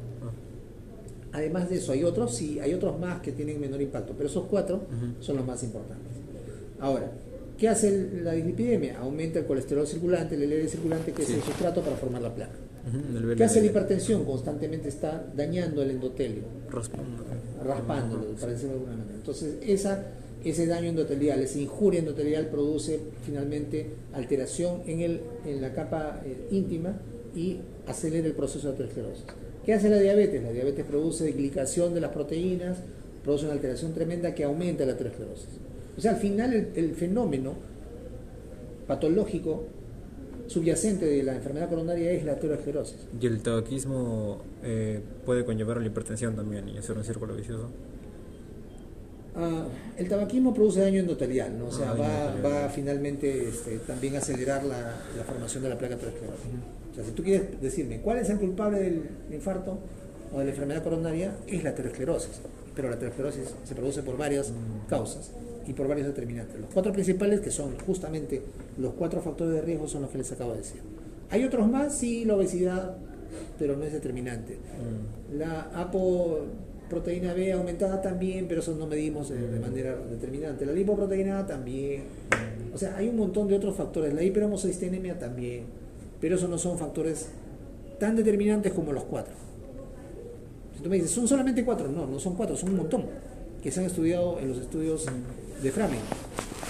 Speaker 1: Además de eso, hay otros, sí, hay otros más que tienen menor impacto, pero esos 4 son los más importantes. Ahora, ¿qué hace la dislipidemia? Aumenta el colesterol circulante, el LDL circulante, que es el sustrato para formar la placa. ¿Qué hace la hipertensión? Constantemente está dañando el endotelio, raspándolo, para decirlo de alguna manera. Entonces, ese daño endotelial, esa injuria endotelial produce finalmente alteración en la capa íntima y acelera el proceso de aterosclerosis. ¿Qué hace la diabetes? La diabetes produce glicación de las proteínas, produce una alteración tremenda que aumenta la aterosclerosis. O sea, al final el fenómeno patológico subyacente de la enfermedad coronaria es la aterosclerosis.
Speaker 2: Y el tabaquismo puede conllevar a la hipertensión también y hacer un círculo vicioso.
Speaker 1: El tabaquismo produce daño endotelial, ¿no? O sea, va finalmente también a acelerar la formación de la placa aterosclerótica. O sea, si tú quieres decirme cuál es el culpable del infarto o de la enfermedad coronaria, es la aterosclerosis. Pero la aterosclerosis se produce por varias causas y por varios determinantes. Los 4 principales, que son justamente los 4 factores de riesgo, son los que les acabo de decir. ¿Hay otros más? Sí, la obesidad, pero no es determinante. La apoproteína B aumentada también, pero eso no medimos de manera determinante. La lipoproteína A también. O sea, hay un montón de otros factores. La hiperhomocisteinemia también, pero esos no son factores tan determinantes como los 4. Si tú me dices, ¿son solamente 4? No son 4, son un montón, que se han estudiado en los estudios de Framingham,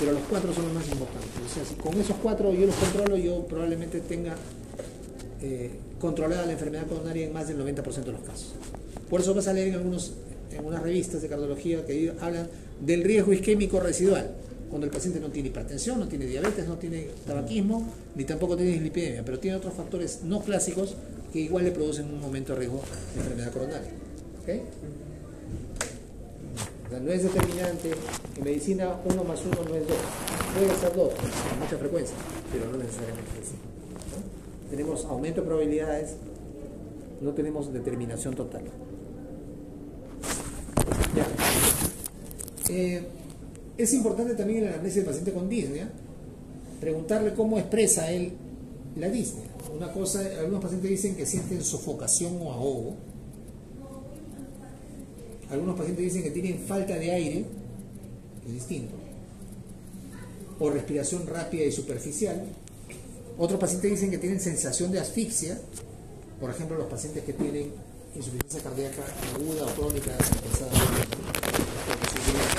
Speaker 1: pero los 4 son los más importantes. O sea, si con esos 4 yo los controlo, yo probablemente tenga controlada la enfermedad coronaria en más del 90% de los casos. Por eso vas a leer en unas revistas de cardiología que hablan del riesgo isquémico residual, cuando el paciente no tiene hipertensión, no tiene diabetes, no tiene tabaquismo, ni tampoco tiene dislipidemia, pero tiene otros factores no clásicos que igual le producen un aumento de riesgo de enfermedad coronaria. ¿Okay? O sea, no es determinante. En medicina 1 más 1 no es 2. Puede ser 2 con mucha frecuencia, pero no necesariamente es así, ¿no? Tenemos aumento de probabilidades, no tenemos determinación total. Ya. Es importante también en la anamnesis del paciente con disnea preguntarle cómo expresa él la disnea. Una cosa, algunos pacientes dicen que sienten sofocación o ahogo. Algunos pacientes dicen que tienen falta de aire, que es distinto, o respiración rápida y superficial. Otros pacientes dicen que tienen sensación de asfixia, por ejemplo, los pacientes que tienen insuficiencia cardíaca aguda o crónica compensada por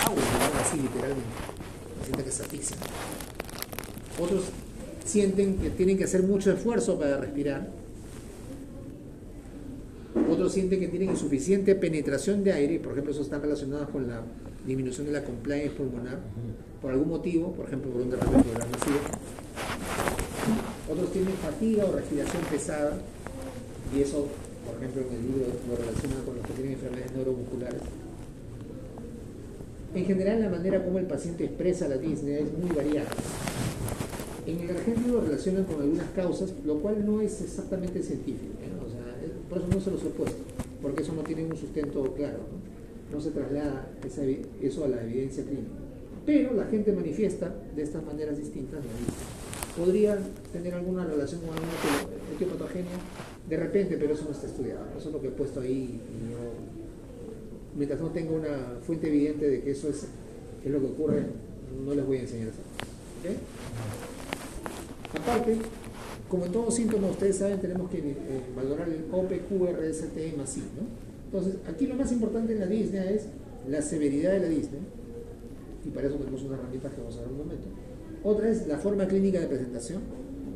Speaker 1: agua, así literalmente, pacientes que se asfixian. Otros sienten que tienen que hacer mucho esfuerzo para respirar. Otros sienten que tienen insuficiente penetración de aire, por ejemplo, eso está relacionado con la disminución de la compliance pulmonar, por algún motivo, por ejemplo, por un derrame pleural masivo. Otros tienen fatiga o respiración pesada, y eso, por ejemplo, en el libro lo relaciona con los que tienen enfermedades neuromusculares. En general, la manera como el paciente expresa la disnea es muy variada. En el argentino lo relacionan con algunas causas, lo cual no es exactamente científico, ¿no? O sea, por eso no se los he puesto, porque eso no tiene un sustento claro, no se traslada eso a la evidencia clínica. Pero la gente manifiesta de estas maneras distintas la disnea. Podría tener alguna relación con alguna etiopatogenia de repente, pero eso no está estudiado. Eso es lo que he puesto ahí. Y mientras no tenga una fuente evidente de que eso es lo que ocurre, no les voy a enseñar eso. ¿Okay? Aparte, como en todo síntoma, ustedes saben, tenemos que valorar el OPQ-RST más I, ¿no? Entonces, aquí lo más importante en la disnea es la severidad de la disnea, y para eso tenemos una herramienta que vamos a ver en un momento. Otra es la forma clínica de presentación,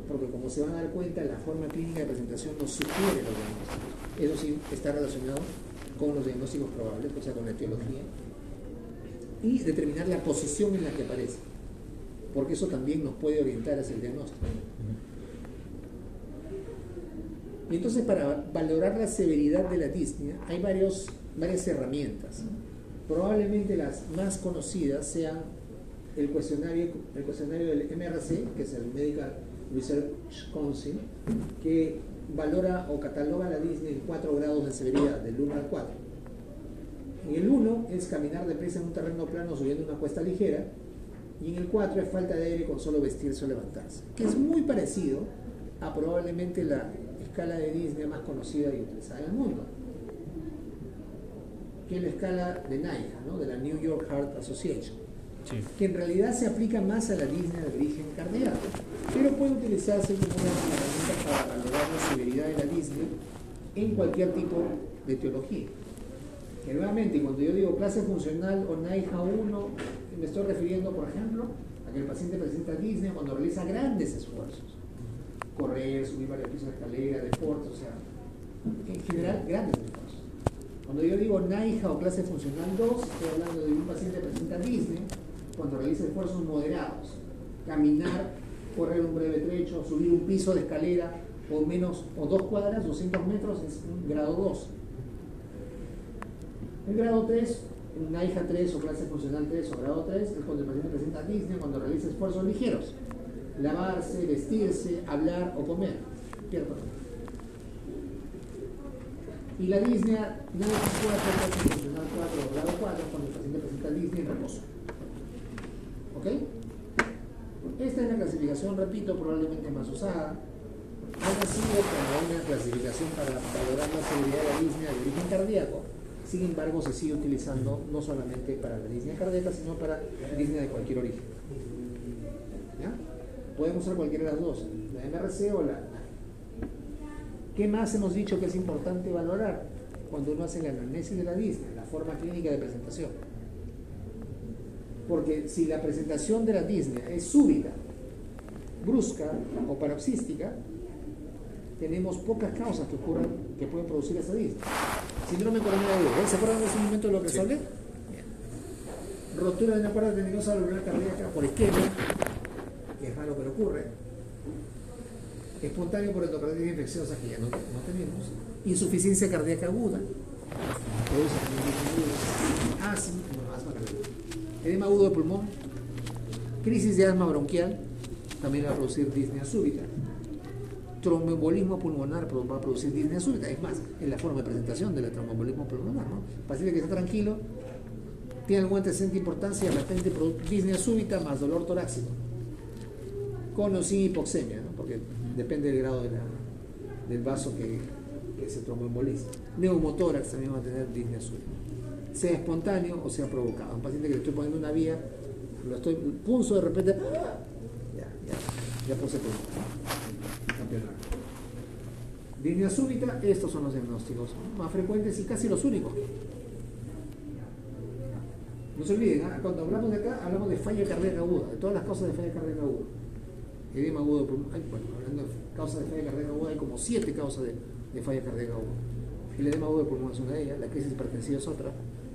Speaker 1: porque como se van a dar cuenta, la forma clínica de presentación nos sugiere los diagnósticos. Eso sí está relacionado con los diagnósticos probables, o sea, con la etiología, y determinar la posición en la que aparece, porque eso también nos puede orientar hacia el diagnóstico. Y entonces, para valorar la severidad de la disnea hay varias herramientas. Probablemente las más conocidas sean el cuestionario del MRC, que es el Medical Research Council, que valora o cataloga la disnea en 4 grados de severidad, del 1 al 4. En el 1 es caminar deprisa en un terreno plano subiendo una cuesta ligera, y en el 4 es falta de aire con solo vestirse o levantarse, que es muy parecido a probablemente la escala de disnea más conocida y utilizada en el mundo, que es la escala de NYHA, ¿no? De la New York Heart Association,
Speaker 2: Sí.
Speaker 1: que en realidad se aplica más a la disnea de origen cardíaco, pero puede utilizarse como una herramienta para valorar la severidad de la disnea en cualquier tipo de etiología. Que nuevamente, cuando yo digo clase funcional o NYHA 1, me estoy refiriendo, por ejemplo, a que el paciente presenta disnea cuando realiza grandes esfuerzos. Correr, subir varios pisos de escalera, deporte, o sea, en general, grandes esfuerzos. Cuando yo digo NYHA o clase funcional 2, estoy hablando de un paciente que presenta disnea cuando realiza esfuerzos moderados. Caminar, correr un breve trecho, subir un piso de escalera o menos, o 2 cuadras, 200 metros, es un grado 2. El grado 3, un NYHA 3 o clase funcional 3 o grado 3, es cuando el paciente presenta disnea cuando realiza esfuerzos ligeros. Lavarse, vestirse, hablar o comer. ¿Cierto? Y la disnea NYHA 4, clase funcional 4 o grado 4, cuando el paciente presenta disnea en reposo. ¿Ok? Esta es la clasificación, repito, probablemente más usada. Ha nacido como una clasificación para valorar la severidad de la disnea de origen cardíaco. Sin embargo, se sigue utilizando no solamente para la disnea cardíaca, sino para disnea de cualquier origen. ¿Ya? Podemos usar cualquiera de las dos, la MRC o la... ¿Qué más hemos dicho que es importante valorar cuando uno hace la anamnesis de la disnea, la forma clínica de presentación? Porque si la presentación de la disnea es súbita, brusca o paroxística, tenemos pocas causas que ocurran que pueden producir esa disnea. Síndrome coronal agudo. ¿Se acuerdan de ese momento de lo que se hablé? Bien. Rotura de una cuerda tendinosa alveolar cardíaca por esquema, que es raro pero ocurre. Espontáneo por endocarditis infecciosa, que ya no tenemos. Insuficiencia cardíaca aguda. Produce también asma cardíaca. Edema agudo de pulmón. Crisis de asma bronquial. También va a producir disnea súbita. Tromboembolismo pulmonar va a producir disnea súbita. Es más, en la forma de presentación del tromboembolismo pulmonar, ¿no? Paciente que está tranquilo, tiene algún antecedente de importancia, de repente disnea súbita más dolor torácico, con o sin hipoxemia, ¿no? Porque depende del grado del vaso que se tromboemboliza. Neumotórax también va a tener disnea súbita, sea espontáneo o sea provocado. Un paciente que le estoy poniendo una vía, pulso de repente, ya puse todo. Disnea súbita, estos son los diagnósticos más frecuentes y casi los únicos. No se olviden, cuando hablamos de acá, hablamos de falla cardíaca aguda, de todas las causas de falla cardíaca aguda. Edema agudo de pulmón, hablando de causas de falla cardíaca aguda, hay como 7 causas de falla cardíaca aguda. El edema agudo de pulmón es una de ellas, la crisis hipertensiva es otra,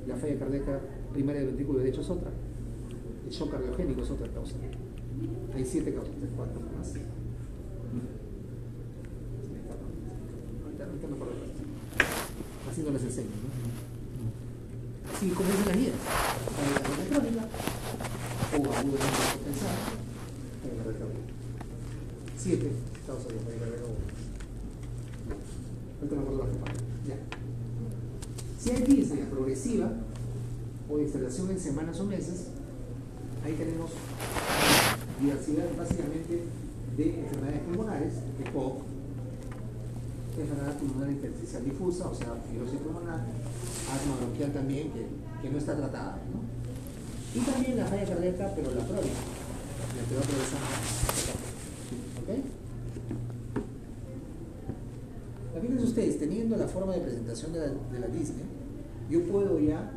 Speaker 1: la falla cardíaca primaria del ventrículo derecho es otra, el shock cardiogénico es otra causa. Hay 7 causas, 3, 4 más. Así no les enseño, ¿no? Así como dicen las guías. Falla crónica o agudamente compensada. 7 causas de falla cardíaca aguda. Ahorita me acuerdo las que pasan. Ya. Si hay disnea progresiva o instalación en semanas o meses, ahí tenemos diversidad básicamente de enfermedades pulmonares, EPOC, enfermedad pulmonar intersticial difusa, o sea, fibrosis pulmonar, asma bronquial también, que no está tratada, ¿no? Y también la falla cardíaca, pero la crónica, la que va progresando. ¿Ok? Fíjense ustedes, teniendo la forma de presentación de la disnea, yo puedo ya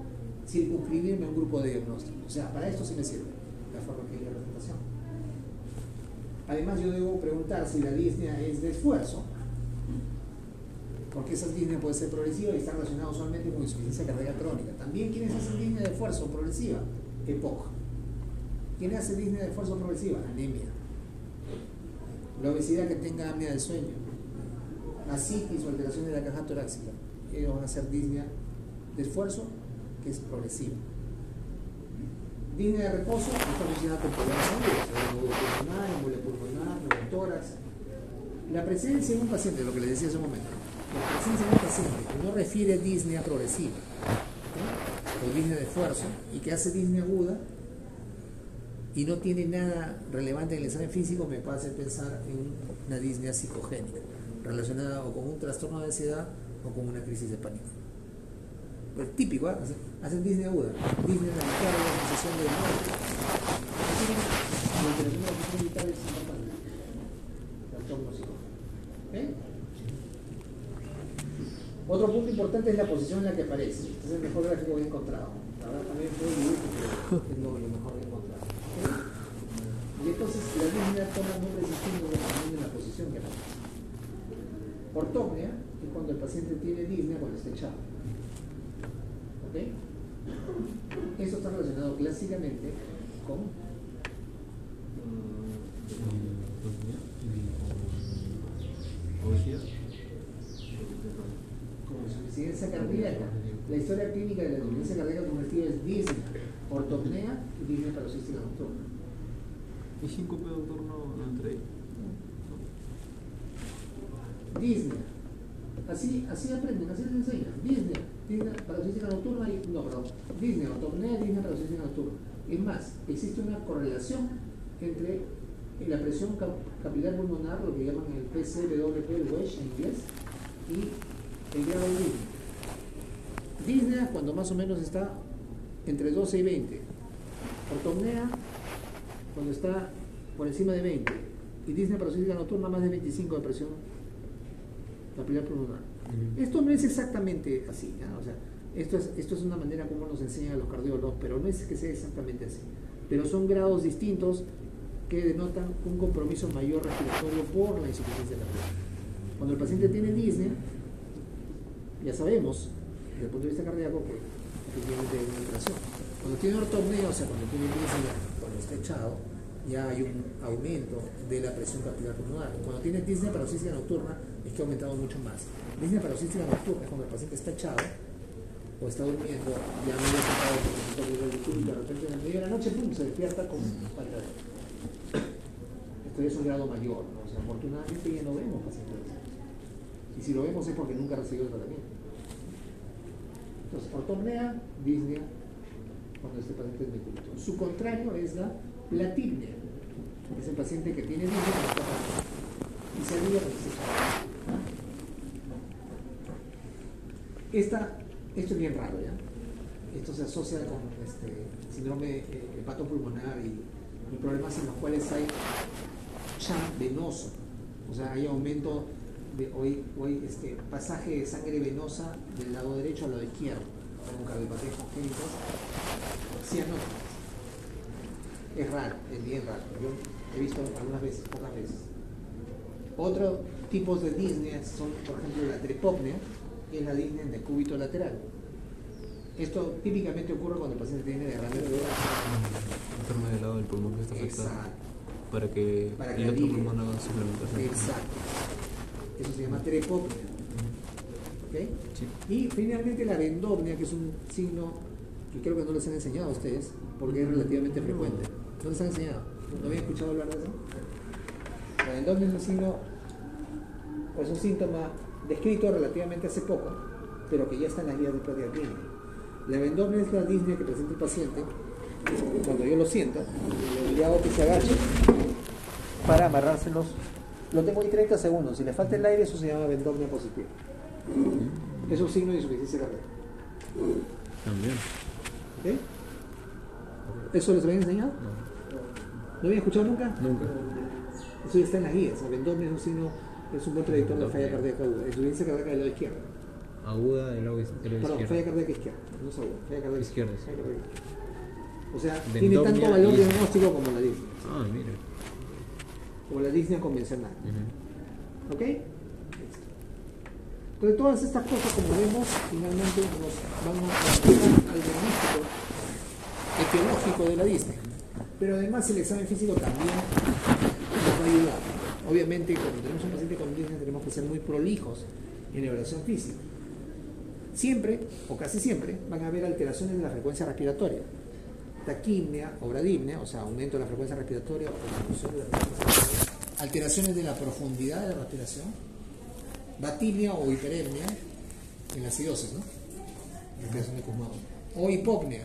Speaker 1: circunscribirme a un grupo de diagnósticos. O sea, para esto sí me sirve la forma que hay de presentación. Además, yo debo preguntar si la disnea es de esfuerzo, porque esa disnea puede ser progresiva y está relacionada usualmente con insuficiencia cardíaca crónica. También, ¿quiénes hacen disnea de esfuerzo progresiva? EPOC. ¿Quiénes hacen disnea de esfuerzo progresiva? Anemia. La obesidad que tenga apnea del sueño. Ascitis o alteración de la caja torácica. Ellos van a hacer disnea de esfuerzo que es progresiva. Disnea de reposo está asociada con problemas agudos, nódulo pulmonar, embolia pulmonar, neumotórax. La presencia en un paciente, lo que les decía hace un momento, la presencia en un paciente que no refiere disnea progresiva, ¿no? O disnea de esfuerzo, y que hace disnea aguda y no tiene nada relevante en el examen físico, me puede hacer pensar en una disnea psicogénica, relacionada o con un trastorno de ansiedad o con una crisis de pánico. Pues típico, ¿eh? Hacen disnea aguda, disnea de la mitad de la sensación de muerte. La alteración de la función vital es importante. Trastorno psicogénico. ¿Ok? Otro punto importante es la posición en la que aparece. Este es el mejor gráfico que he encontrado. La verdad también fue dibujo, pero es lo mejor que he encontrado. ¿Ok? Y entonces la disnea toma nombres distintos dependiendo de la posición que aparece. Ortopnea es cuando el paciente tiene disnea cuando está echado. ¿Ok? Eso está relacionado clásicamente con insuficiencia cardíaca. La historia clínica de la insuficiencia cardíaca convertida es disnea, ortopnea y disnea paroxística nocturna.
Speaker 2: ¿Y síncope, doctor, no entra ahí?
Speaker 1: Disnea. Así aprenden, así les enseñan. Disnea paroxística nocturna y disnea, ortopnea y disnea paroxística nocturna. Es más, existe una correlación entre la presión capilar pulmonar, lo que llaman el PCWP, el WESH en inglés, y el grado de disnea. Disnea cuando más o menos está entre 12 y 20. Ortopnea cuando está por encima de 20. Y disnea paroxística nocturna más de 25 de presión capilar pulmonar. Esto no es exactamente así, ¿ya? O sea, esto es una manera como nos enseñan a los cardiólogos, pero no es que sea exactamente así. Pero son grados distintos que denotan un compromiso mayor respiratorio por la insuficiencia cardíaca. Cuando el paciente tiene disnea, ya sabemos, desde el punto de vista cardíaco, que efectivamente hay una alteración. Cuando tiene ortopnea, o sea, cuando tiene disnea, cuando está echado, ya hay un aumento de la presión capilar pulmonar. Cuando tiene disnea paroxística nocturna, es que ha aumentado mucho más. Disnea paroxística nocturna es cuando el paciente está echado o está durmiendo, ya no ha sentado por el y de repente en el medio de la noche, ¡pum!, se despierta con falta de aire. Esto ya es un grado mayor, ¿no? O sea, afortunadamente ya no vemos pacientes así. Y si lo vemos es porque nunca recibió el tratamiento. Entonces, ortopnea, disnea, cuando este paciente es decúbito. Su contrario es la platipnea, es el paciente que tiene disnea cuando está pasando y se alivia cuando se echa. Esto es bien raro, ¿ya? Esto se asocia con síndrome hepatopulmonar y problemas en los cuales hay chant venoso, o sea, hay aumento de pasaje de sangre venosa del lado derecho al lado izquierdo, con cardiopatías congénitas cianóticas. Es raro, es bien raro. Yo he visto algunas veces, pocas veces. Otros tipos de disneas son, por ejemplo, la tripopnea, que es la disnea en decúbito lateral. Esto típicamente ocurre cuando el paciente tiene derrame de
Speaker 2: Enferma del lado del pulmón que está afectado.
Speaker 1: Exacto.
Speaker 2: Para que el otro pulmón haga suplementación.
Speaker 1: Exacto. Eso se llama tripopnea. ¿Ok?
Speaker 2: Sí.
Speaker 1: Y finalmente la vendopnea, que es un signo que creo que no les han enseñado a ustedes, porque es relativamente frecuente. ¿No les han enseñado? ¿No habían escuchado hablar de eso? La vendopnea es un signo, o es un síntoma descrito relativamente hace poco, pero que ya está en las guías de práctica clínica. La vendopnea es la disnea que presenta el paciente cuando yo lo siento, le hago que se agache para amarrárselos. Lo tengo ahí 30 segundos. Si le falta el aire, eso se llama vendopnea positiva. Es un signo de insuficiencia cardíaca.
Speaker 2: También.
Speaker 1: ¿Ok? ¿Eso les habían enseñado? ¿No habían escuchado nunca?
Speaker 2: Nunca.
Speaker 1: Eso ya está en las guías. La vendopnea es un signo, es un buen predictor de falla cardíaca aguda. Insuficiencia cardíaca del lado izquierdo.
Speaker 2: Aguda del lado izquierdo.
Speaker 1: Perdón, falla cardíaca izquierda. No es aguda. Falla cardíaca
Speaker 2: Izquierda, sí.
Speaker 1: Falla cardíaca izquierda. O sea,
Speaker 2: Vendopnea
Speaker 1: tiene tanto valor
Speaker 2: y-
Speaker 1: diagnóstico como la disnea.
Speaker 2: Ah, mira.
Speaker 1: Como la disnea convencional. ¿Ok? Entonces todas estas cosas, como vemos, finalmente nos van a ayudar al diagnóstico etiológico de la disnea. Pero además el examen físico también nos va a ayudar. Obviamente, cuando tenemos un paciente con disnea tenemos que ser muy prolijos en la evaluación física. Siempre, o casi siempre, van a haber alteraciones de la frecuencia respiratoria.
Speaker 5: taquipnea o bradipnea, o sea, aumento de la frecuencia respiratoria o disminución de la frecuencia respiratoria, alteraciones de la profundidad de la respiración, batipnea o hiperemia en la acidosis, ¿no? Respiración de Kussmaul, o hipopnea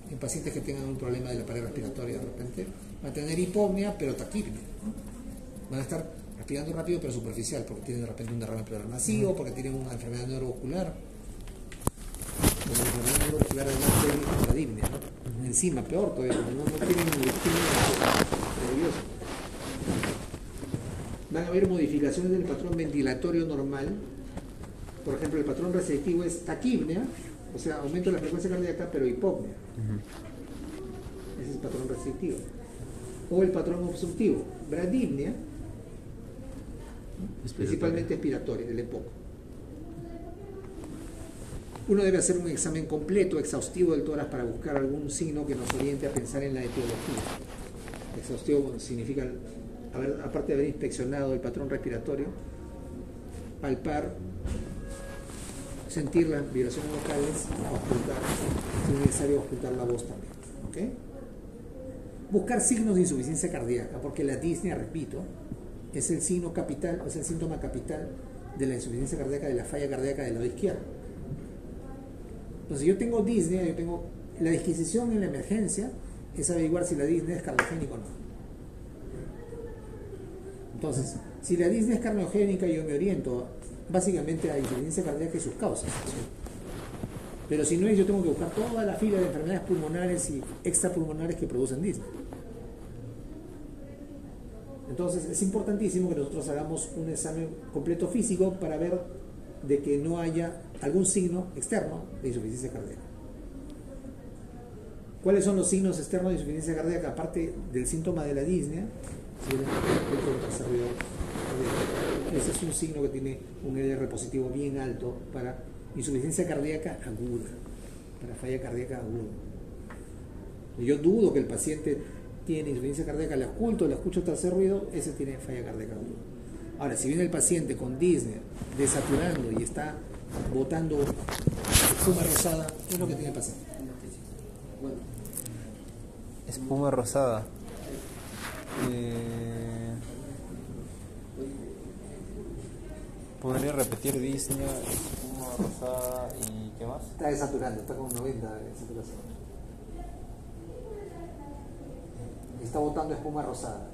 Speaker 5: en pacientes que tengan un problema de la pared respiratoria de repente, van a tener hipopnea pero taquipnea, ¿no? Van a estar respirando rápido pero superficial porque tienen de repente un derrame pleural masivo, porque tienen una enfermedad neurovascular. La enfermedad neurovascular además de la dimnia, ¿no? Encima, peor todavía, porque no tienen ni nervioso. Van a haber modificaciones del patrón ventilatorio normal. Por ejemplo, el patrón receptivo es taquipnea, o sea, aumento de la frecuencia cardíaca, pero hipopnea. Ese es el patrón receptivo. O el patrón obstructivo, bradipnea, principalmente expiratoria, del EPOC. Uno debe hacer un examen completo, exhaustivo del tórax para buscar algún signo que nos oriente a pensar en la etiología. Exhaustivo significa, aparte de haber inspeccionado el patrón respiratorio, palpar, sentir las vibraciones vocales, auscultar, si es necesario auscultar la voz también. ¿Okay? Buscar signos de insuficiencia cardíaca, porque la disnea, repito, es el signo capital, es el síntoma capital de la insuficiencia cardíaca, de la falla cardíaca del lado izquierdo. Entonces, yo tengo disnea, yo tengo la disquisición en la emergencia, es averiguar si la disnea es cardiogénica o no. Entonces, si la disnea es cardiogénica, yo me oriento básicamente a la insuficiencia cardíaca y sus causas. ¿Sí? Pero si no es, yo tengo que buscar toda la fila de enfermedades pulmonares y extrapulmonares que producen disnea. Entonces, es importantísimo que nosotros hagamos un examen completo físico para ver de que no haya algún signo externo de insuficiencia cardíaca. ¿Cuáles son los signos externos de insuficiencia cardíaca? Aparte del síntoma de la disnea, ese es un signo que tiene un LR positivo bien alto para insuficiencia cardíaca aguda, para falla cardíaca aguda. Yo dudo que el paciente tiene insuficiencia cardíaca, le escucho tercer ruido, ese tiene falla cardíaca aguda. Ahora, si viene el paciente con disnea, desaturando y está botando espuma rosada, ¿qué es lo que tiene que pasar?
Speaker 2: Espuma rosada. ¿Podría repetir disnea, espuma rosada y qué más?
Speaker 5: Está desaturando, está con 90 de saturación. Está botando espuma rosada.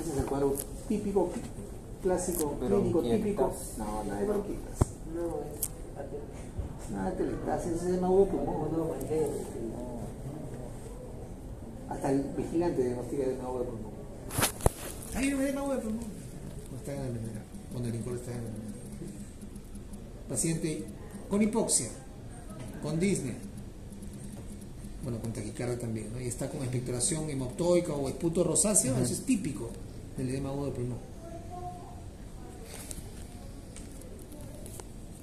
Speaker 5: Ese es el cuadro típico, clásico, clínico, típico. No, nada de bronquitas. Nada de telestasis, ese se llama huevo pulmón. Hasta el vigilante diagnostica de huevo de pulmón. Ahí me da huevo de pulmón. No está en la envenenada. Cuando el alcohol está en la envenenada. Paciente con hipoxia, con disnea. Bueno, con taquicardia también, ¿no? Y está con expectoración hemoptoica o esputo rosáceo, eso es típico del edema agudo de pulmón.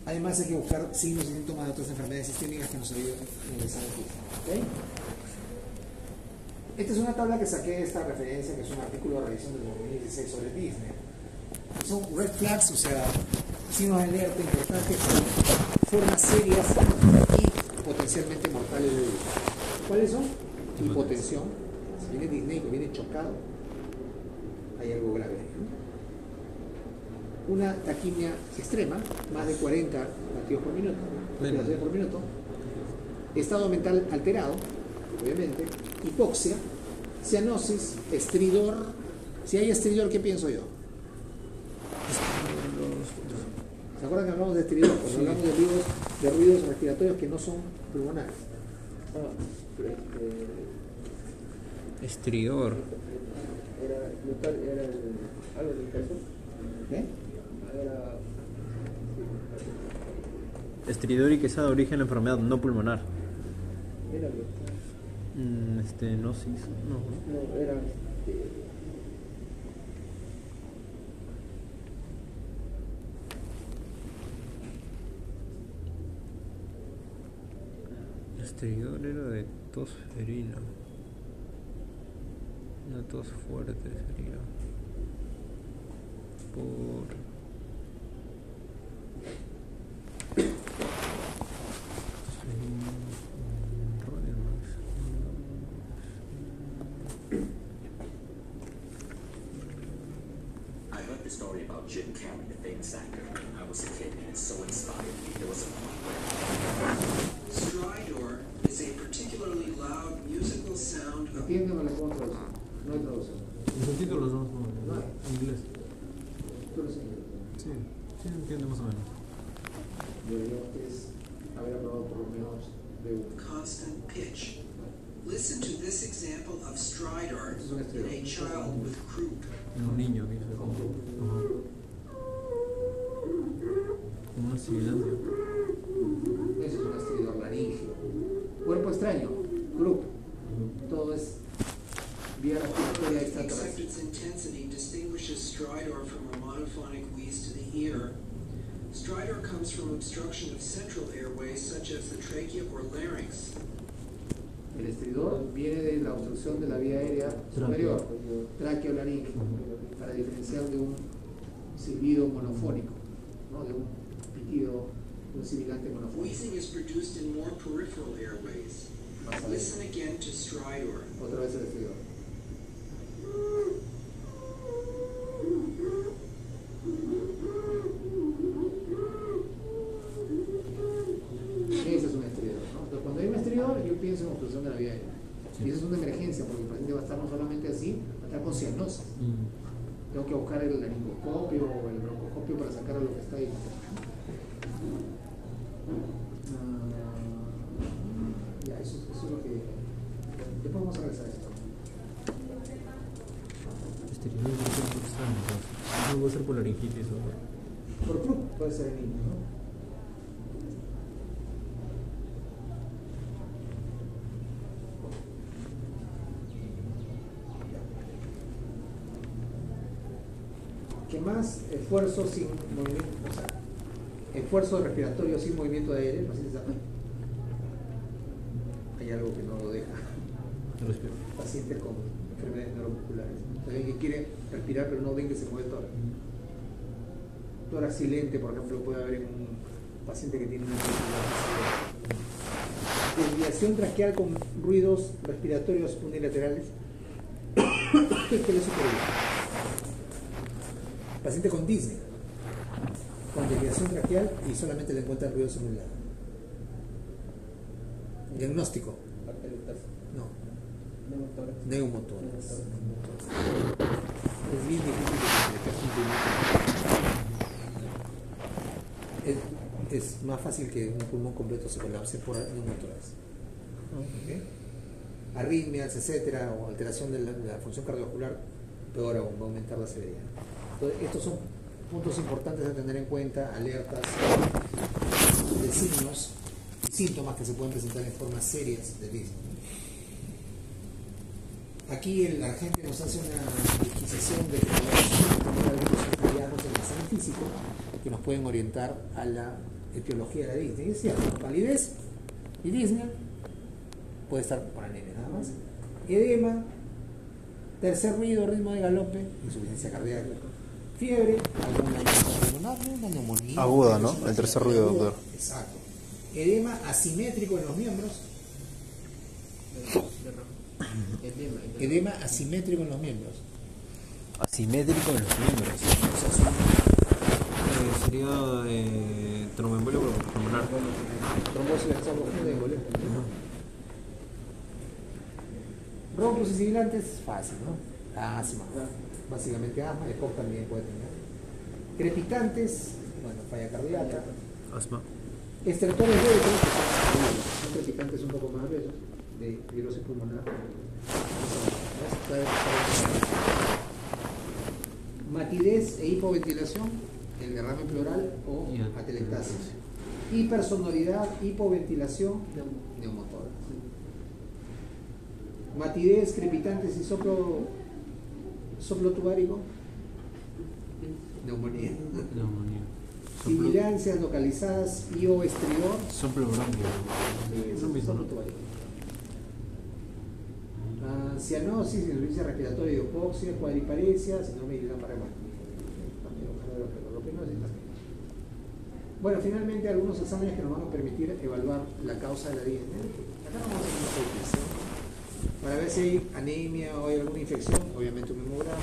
Speaker 5: Además hay que buscar signos y síntomas de otras enfermedades sistémicas que nos ayuden en el examen físico. ¿Okay? Esta es una tabla que saqué de esta referencia, que es un artículo de revisión del 2016 sobre disnea. Son red flags, o sea, signos de alerta importantes, formas serias y potencialmente mortales de disnea. ¿Cuáles son? Hipotensión. Si viene disneico, viene chocado, hay algo grave ahí, ¿no? Una taquimia extrema, más de 40 latidos por minuto, latidos por minuto. Estado mental alterado, obviamente. Hipoxia, cianosis, estridor. Si hay estridor, ¿qué pienso yo? ¿Se acuerdan que hablamos de estridor? Cuando hablamos de ruidos respiratorios que no son pulmonares.
Speaker 2: Estridor.
Speaker 6: Era algo del caso.
Speaker 5: ¿Eh?
Speaker 2: Estridor y que sea de origen la enfermedad no pulmonar.
Speaker 6: Era
Speaker 2: Estenosis.
Speaker 6: no, era
Speaker 2: Estridor era de tos ferina. Una tos fuerte sería.
Speaker 8: Prince actor when I was a kid, and it so inspired me. There was a point where
Speaker 9: Stridor is a particularly loud musical sound of
Speaker 1: ¿Entienden o les puedo traducir? No hay traducción.
Speaker 2: Los subtítulos no,
Speaker 1: No hay.
Speaker 2: en inglés.
Speaker 1: Tú lo sabes.
Speaker 2: Sí, sí entiendo más o menos.
Speaker 1: Debería ustedes haber aprobado por lo menos de uno.
Speaker 9: constant pitch. Listen to this example of stridor
Speaker 1: Eso es un
Speaker 9: in a
Speaker 1: estilo.
Speaker 9: child with croup.
Speaker 2: En un niño, dice. Ajá. Como una sibilancia.
Speaker 1: Eso es un estridor laringio. Cuerpo extraño, grupo. Todo es vía respiratoria
Speaker 9: Except
Speaker 1: extraterrestre.
Speaker 9: its intensity distinguishes stridor from a monophonic wheeze to the ear. Stridor comes from obstruction of central airways such as the trachea or larynx.
Speaker 1: El estridor viene de la obstrucción de la vía aérea superior, tráqueo-laringe, para diferenciar de un silbido monofónico, ¿no? De un pitido, de un sibilante monofónico.
Speaker 9: Wheezing is produced in more peripheral airways.
Speaker 1: Más adentro.
Speaker 9: Listen again to stridor.
Speaker 1: Otra vez el estridor. Ese es un estridor, ¿no? Entonces, cuando hay un estridor, yo pienso en obstrucción de la vía aérea. Y eso es una emergencia, porque el paciente va a estar no solamente así, va a estar con cianosis. Tengo que buscar el laringoscopio o el broncoscopio para sacar lo que está ahí. Ya, eso es lo que... Después vamos a regresar a esto.
Speaker 2: Exterior del cuerpo extraño. No puede ser por laringitis o...
Speaker 1: Por club puede ser el niño, ¿no? ¿Qué más? Esfuerzo sin movimiento, o sea, esfuerzo respiratorio sin movimiento de aire, el paciente está... Hay algo que no lo deja.
Speaker 2: Respiro.
Speaker 1: Pacientes con enfermedades neuromusculares. Alguien que quiere respirar pero no ven que se mueve el tórax. Tórax silente, por ejemplo, puede haber en un paciente que tiene una desviación traqueal con ruidos respiratorios unilaterales. Esqueleo superior. Paciente con disnea, con desviación traqueal y solamente le encuentran ruido celular. Diagnóstico. No. Neumotórax. Es bien difícil de explicar. Es más fácil que un pulmón completo se colapse por neumotórax. ¿Okay? Arritmias, etcétera, o alteración de la función cardiovascular, peor aún, va a aumentar la severidad. Entonces, estos son puntos importantes a tener en cuenta, alertas de signos, síntomas que se pueden presentar en formas serias de disnea. Aquí el agente nos hace una adquisición de que podemos tener algunos hallazgos en el examen físico que nos pueden orientar a la etiología de la disnea. Y es cierto, palidez y disnea puede estar por anemia nada más. Edema, tercer ruido, ritmo de galope, insuficiencia cardíaca, fiebre, alguna pulmonar, una neumonía.
Speaker 2: Aguda, ¿no? El tercer ruido,
Speaker 1: aguda.
Speaker 2: doctor.
Speaker 1: Exacto. Edema asimétrico en los miembros. Edema asimétrico en los miembros.
Speaker 2: Asimétrico en los miembros. Sería tromboembolio pulmonar.
Speaker 1: Trombosis venosa profunda y embolia. Roncos y sibilantes, fácil, ¿no? Asma. Básicamente asma, EPOC también puede tener. Crepitantes, bueno, falla cardíaca.
Speaker 2: Asma.
Speaker 1: Estertores breves, son crepitantes un poco más breves, de fibrosis pulmonar. Matidez e hipoventilación, el derrame pleural o atelectasis. Hipersonoridad, hipoventilación, neumotórax. Matidez, crepitantes y soplo tubárico, neumonía. Sibilancias localizadas y o estridor.
Speaker 2: Soplo bronquio.
Speaker 1: Soplo tubárico. Cianosis, insuficiencia respiratoria y hipoxia, cuadriparesia, síndrome de Guillain-Barré. Bueno, finalmente algunos exámenes que nos van a permitir evaluar la causa de la disnea. Acá vamos a hacer una palpación para ver si hay anemia o hay alguna infección, obviamente un hemograma,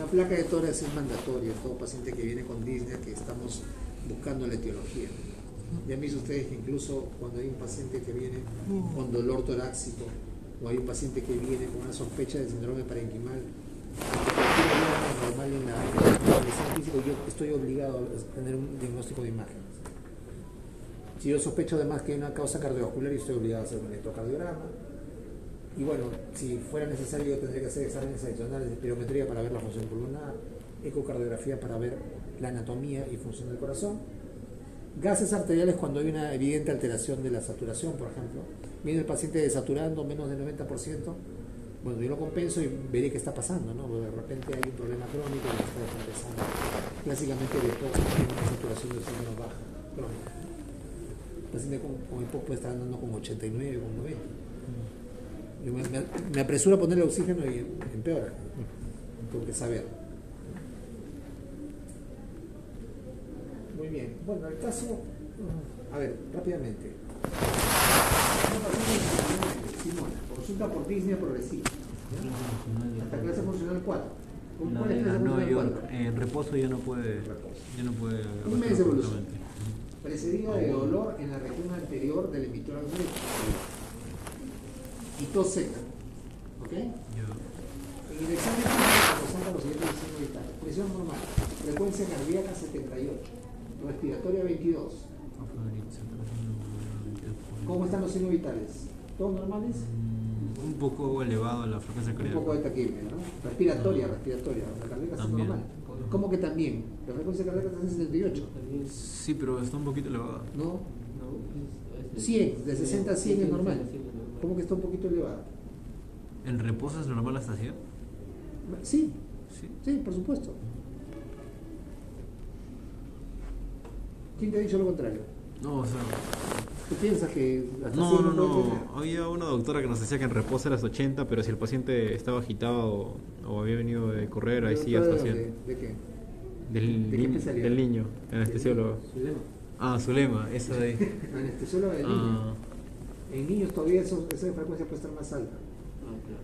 Speaker 5: La placa de tórax es mandatoria en todo paciente que viene con disnea, que estamos buscando la etiología. Ya han visto ustedes que incluso cuando hay un paciente que viene con dolor torácico o hay un paciente que viene con una sospecha de síndrome parenquimal, normal en la examen físico, yo estoy obligado a tener un diagnóstico de imagen. Si yo sospecho además que hay una causa cardiovascular, yo estoy obligado a hacer un electrocardiograma. Y bueno, si fuera necesario, yo tendría que hacer exámenes adicionales de espirometría para ver la función pulmonar, ecocardiografía para ver la anatomía y función del corazón. Gases arteriales cuando hay una evidente alteración de la saturación, por ejemplo. Viene el paciente desaturando menos del 90%. Bueno, yo lo compenso y veré qué está pasando, ¿no? De repente hay un problema crónico que está descompensando. Clásicamente el EPOC tiene una saturación de oxígeno baja, crónica. El paciente con EPOC puede estar andando con 89, con 90. Yo me apresuro a ponerle oxígeno y empeora. Tengo que saber. Muy bien. Bueno, el caso, a ver, rápidamente. Simona, consulta por disnea progresiva. ¿Ya? Hasta clase funcional 4. ¿Cuál es clase funcional 4?
Speaker 2: En reposo ya no puede.
Speaker 5: Un mes de evolución. Precedida de dolor en la región anterior del emitor derecho. Y tos seca. ¿Ok? En el examen físico presenta los siguientes signos vitales. Presión normal. Frecuencia cardíaca 78. Respiratoria 22. ¿Cómo están los signos vitales? ¿Todos normales?
Speaker 2: Un poco elevado la frecuencia cardíaca.
Speaker 5: Un poco de taquipnea, ¿no? Respiratoria. La cardíaca está normal. ¿Cómo que también? La frecuencia cardíaca está en 78.
Speaker 2: Sí, pero está un poquito elevada.
Speaker 5: ¿No? 100, de 60 a 100 es normal. ¿Cómo que está un poquito elevada?
Speaker 2: ¿En reposo es normal hasta 100?
Speaker 5: Sí, sí, por supuesto. ¿Quién te ha dicho lo contrario?
Speaker 2: No, o sea...
Speaker 5: ¿Tú piensas que hasta
Speaker 2: No,
Speaker 5: 100 puede tener?
Speaker 2: había una doctora que nos decía que en reposo era hasta 80, pero si el paciente estaba agitado o había venido de correr, ahí sí hasta 100.
Speaker 5: ¿De qué?
Speaker 2: Del niño, anestesiólogo. Zulema, esa de ahí.
Speaker 5: Anestesiólogo del niño. En niños todavía esa frecuencia puede estar más alta.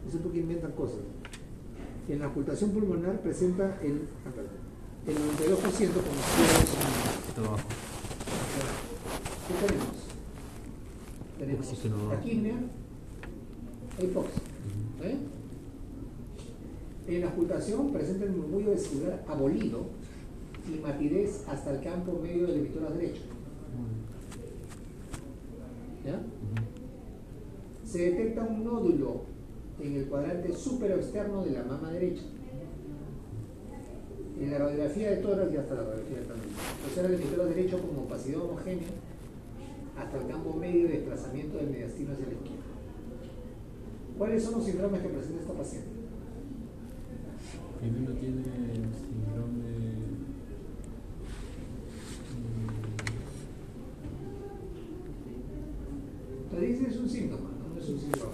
Speaker 5: No sé por qué inventan cosas. En la ocultación pulmonar presenta el 92% con
Speaker 2: Está abajo.
Speaker 5: ¿Qué tenemos? Tenemos taquipnea e hipoxia. En la ocultación presenta el murmullo vesicular abolido y matidez hasta el campo medio del emitor derecho. ¿Ya? Se detecta un nódulo en el cuadrante superoexterno de la mama derecha. En la radiografía de tórax y hasta la radiografía del también. Observa el emitor derecho como opacidad homogénea hasta el campo medio de desplazamiento del mediastino hacia la izquierda. ¿Cuáles son los síndromes que presenta esta paciente?
Speaker 2: Primero tiene el síndrome...
Speaker 5: Entonces es un síntoma, no es un síndrome.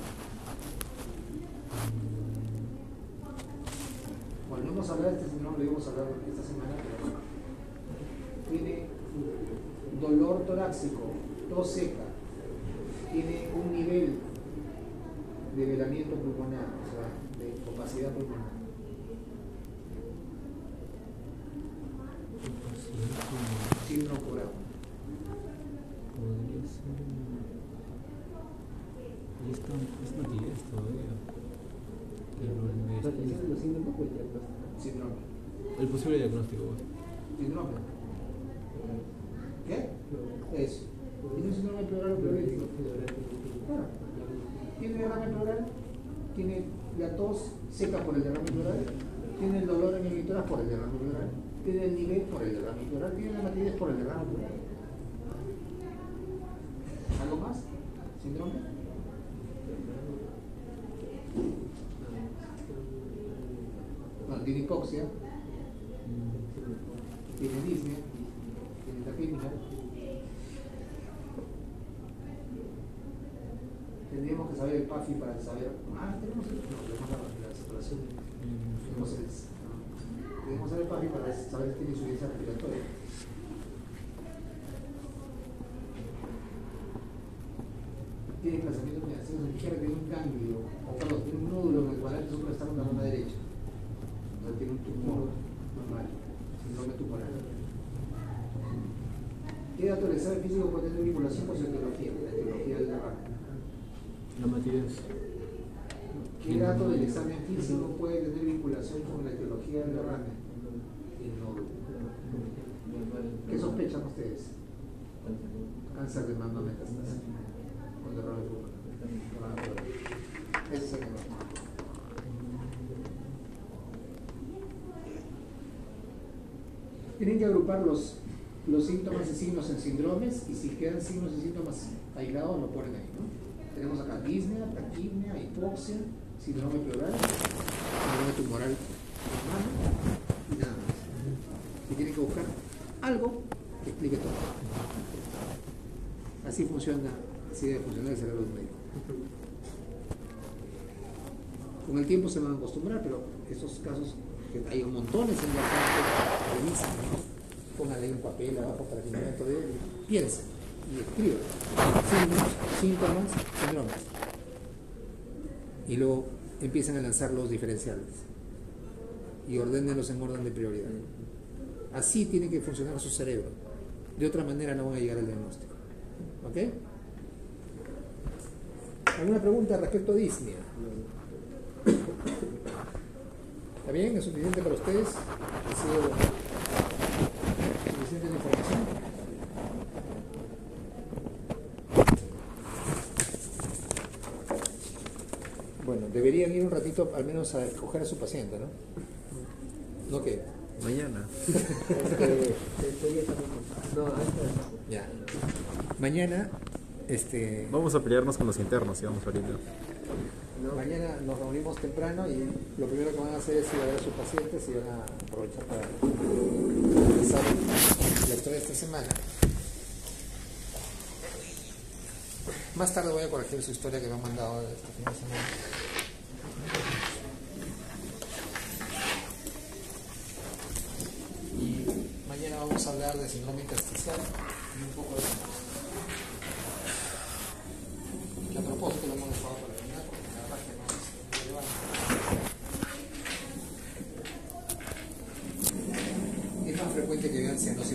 Speaker 5: Bueno, no hemos hablado de este síndrome, lo íbamos a hablar esta semana, pero tiene dolor torácico, tos seca, tiene un nivel de velamiento pulmonar, o sea, de opacidad pulmonar. Síndrome curado.
Speaker 2: Podría ser... Y esto es noticias todavía.
Speaker 6: ¿Los síntomas o el diagnóstico?
Speaker 5: Síndrome.
Speaker 2: El posible diagnóstico.
Speaker 5: Síndrome. ¿Qué? Eso. ¿Tiene un síndrome pleural o pleurético? Claro. Tiene derrame pleural, tiene la tos seca por el derrame pleural, tiene el dolor en el emitora por el derrame pleural, tiene el nivel por el derrame pleural, tiene la matidez por el derrame pleural. ¿Algo más? ¿Síndrome? Bueno, tiene hipoxia, tiene disnea, tiene taquipnea. Tendríamos que saber el PAFI para saber. Tenemos la saturación. Tenemos saber el PAFI para saber si tiene insuficiencia respiratoria. Tiene desplazamiento de mediación izquierda, tiene un ganglio, tiene un nódulo en el cuadrante superoexterno de la mama derecha. O sea, tiene un tumor normal, síndrome tumoral. ¿Qué dato del examen físico puede tener vinculación con su etiología? La etiología del derrame.
Speaker 2: La materia es.
Speaker 5: ¿Qué dato del examen físico puede tener vinculación con la etiología del derrame? ¿Qué sospechan ustedes? Cáncer de mama metastásico con derrame pulmonar. Ese es el tema. Tienen que agrupar los síntomas y signos en síndromes, y si quedan signos y síntomas aislados lo ponen ahí, ¿no? Tenemos acá disnea, taquipnea, hipoxia, síndrome pleural, síndrome tumoral normal y nada más. Y tienen que buscar algo que explique todo. Así funciona, así debe funcionar el cerebro de un médico. Con el tiempo se van a acostumbrar, pero estos casos, que hay montones en la parte, revisen, ¿no? Pónganle un papel abajo para que no vean todo ello, piensen y escriban signos, síntomas, síndromes, y luego empiezan a lanzar los diferenciales y ordénenlos en orden de prioridad. Así tiene que funcionar su cerebro, de otra manera no van a llegar al diagnóstico. ¿Ok? ¿Alguna pregunta respecto a disnea? ¿Está bien? ¿Es suficiente para ustedes? ¿Ha sido suficiente la información? Bueno, deberían ir un ratito al menos a escoger a su paciente, ¿no? ¿No qué?
Speaker 2: Mañana.
Speaker 5: Ya. Mañana,
Speaker 2: Vamos a pelearnos con los internos, digamos, ahorita.
Speaker 5: mañana nos reunimos temprano y lo primero que van a hacer es ir a ver a sus pacientes y van a aprovechar para revisar la historia de esta semana. Más tarde voy a corregir su historia que me han mandado este fin de semana. Y mañana vamos a hablar de síndrome intersticial y un poco de... que a propósito lo hemos dejado para terminar porque la verdad que no es relevante. Es más frecuente que vean siendo